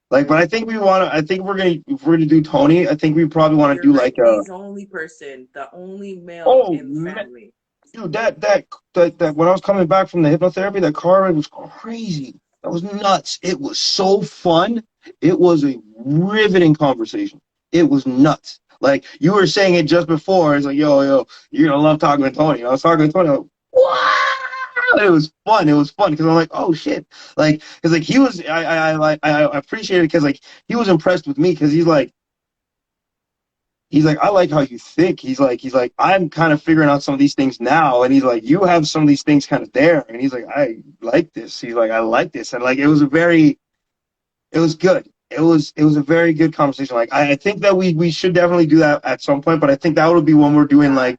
Like, but I think we want to. I think if we're gonna do Tony, I think we probably want to do right. like a. He's the only person, the only male Oh in the man, family. dude, that when I was coming back from the hypnotherapy, that car ride was crazy. That was nuts. It was so fun. It was a riveting conversation. It was nuts. Like you were saying it just before. It's like, yo, you're gonna love talking with Tony. I was talking with Tony. I'm like, what? It was fun. It was fun because I'm like, oh shit, like because like he was. I appreciate it because like he was impressed with me because he's like, I like how you think. He's like, I'm kind of figuring out some of these things now. And he's like, you have some of these things kind of there. And he's like, I like this. He's like, I like this. And like, it was good. It was a very good conversation. Like, I think that we should definitely do that at some point, but I think that would be when we're doing like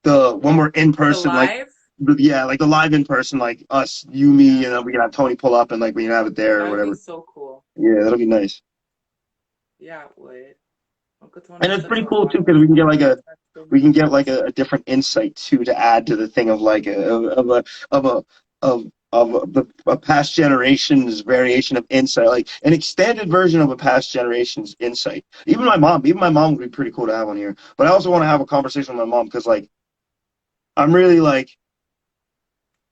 when we're in person, like, yeah, like the live in person, like us, you, me, and then we can have Tony pull up and like we can have it there or whatever. That'd be so cool. Yeah, that'll be nice. Yeah, it would. Uncle Tony, And it's pretty cool too because we can get like a different insight too to add to the thing of like a past generation's variation of insight, like an extended version of a past generation's insight. Even my mom would be pretty cool to have on here. But I also want to have a conversation with my mom because like I'm really like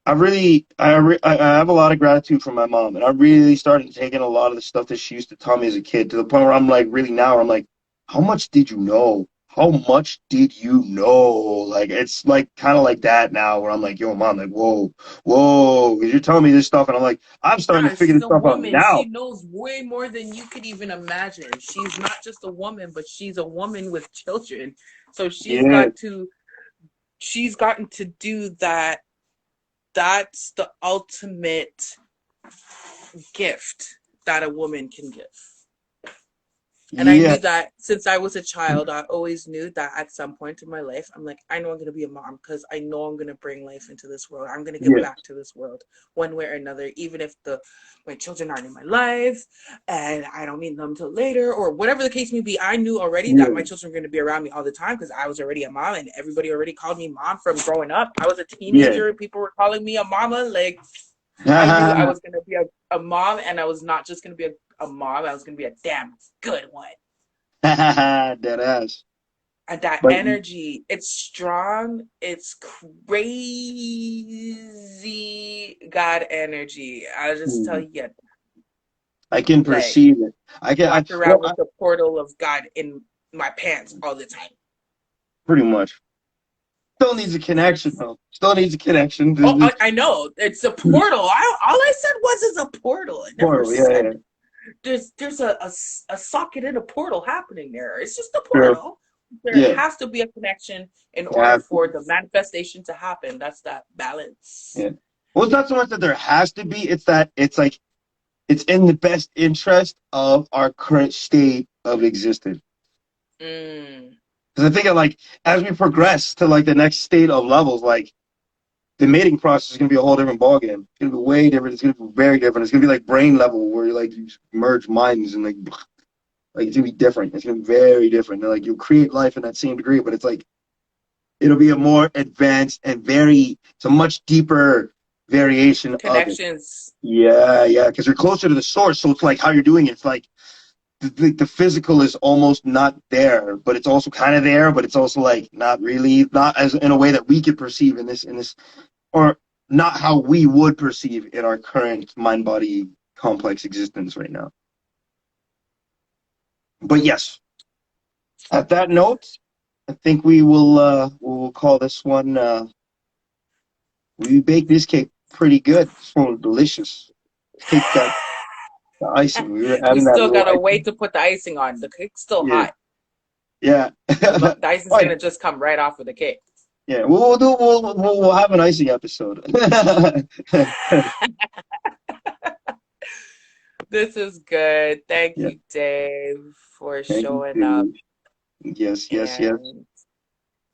I have a lot of gratitude for my mom, and I really started taking a lot of the stuff that she used to tell me as a kid to the point where I'm like, really now, I'm like, how much did you know? How much did you know? Like, it's like kind of like that now where I'm like, yo, mom, like, whoa, because you're telling me this stuff, and I'm like, I'm starting to figure this stuff out now. She knows way more than you could even imagine. She's not just a woman, but she's a woman with children. So she's gotten to do that. That's the ultimate gift that a woman can give. And I knew that since I was a child, I always knew that at some point in my life, I'm like, I know I'm going to be a mom because I know I'm going to bring life into this world. I'm going to give back to this world one way or another, even if my children aren't in my life and I don't meet them till later or whatever the case may be. I knew already that my children were going to be around me all the time because I was already a mom and everybody already called me mom from growing up. I was a teenager and people were calling me a mama. Like, I knew I was going to be a mom, and I was not just going to be a mom. I was going to be a damn good one. Dead ass. And that energy, it's strong. It's crazy God energy. I'll just tell you. I can perceive it. I walk around with the portal of God in my pants all the time. Pretty much. Still needs a connection, though. Still needs a connection. Oh, I know. It's a portal. All I said was it's a portal. I never said there's a socket in a portal happening there. It's just a portal. There has to be a connection in order for the manifestation to happen. That's that balance. Yeah. Well, it's not so much that there has to be. It's that it's like it's in the best interest of our current state of existence. Because I think that, like, as we progress to like the next state of levels, like the mating process is gonna be a whole different ballgame. It's gonna be way different. It's gonna be very different. It's gonna be like brain level where you merge minds and like it's gonna be different. It's gonna be very different. And, like you'll create life in that same degree, but it's like it'll be a more advanced and it's a much deeper variation connections. Of it. Yeah, because you're closer to the source. So it's like how you're doing it. It's like the physical is almost not there, but it's also kind of there, but it's also like not really, not as in a way that we could perceive in this, or not how we would perceive in our current mind-body complex existence right now. But yes, at that note, I think we'll call this one. We baked this cake pretty good. It's so delicious. Cake got the icing. We were adding we still gotta icing. wait to put the icing on. The cake's still hot. Yeah. The icing's Oh, gonna just come right off of the cake. yeah. We'll have an icing episode. This is good. Thank Yeah. you, Dave, for Thank showing up. you. Yes. And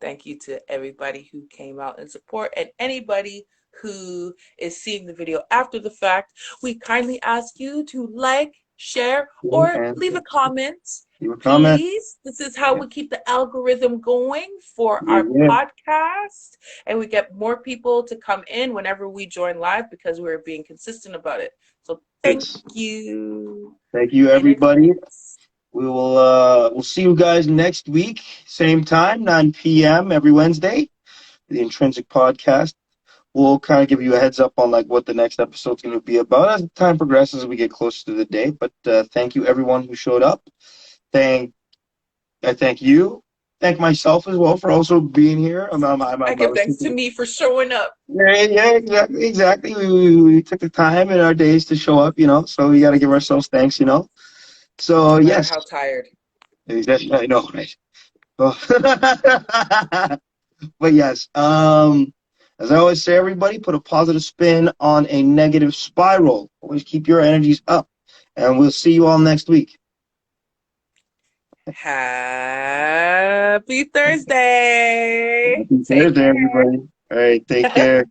thank you to everybody who came out in support and anybody who is seeing the video after the fact. We kindly ask you to like, share, or And leave a comment. leave a comment. Please. This is how we keep the algorithm going for our Yeah. podcast. And we get more people to come in whenever we join live because we're being consistent about it. So thank you. Thank you, everybody. We'll see you guys next week, same time, 9 p.m. every Wednesday. The Intrinsic Podcast. We'll kind of give you a heads up on like what the next episode's going to be about as time progresses, we get closer to the day. But thank you, everyone who showed up. I thank you. Thank myself as well for also being here. I give thanks to me for showing up. Yeah, exactly. We took the time in our days to show up, so we got to give ourselves thanks, So, No matter yes. how tired. Exactly, I know, right? But yes, as I always say, everybody, put a positive spin on a negative spiral. Always keep your energies up. And we'll see you all next week. Happy Thursday. Happy Thursday, everybody. All right, take care.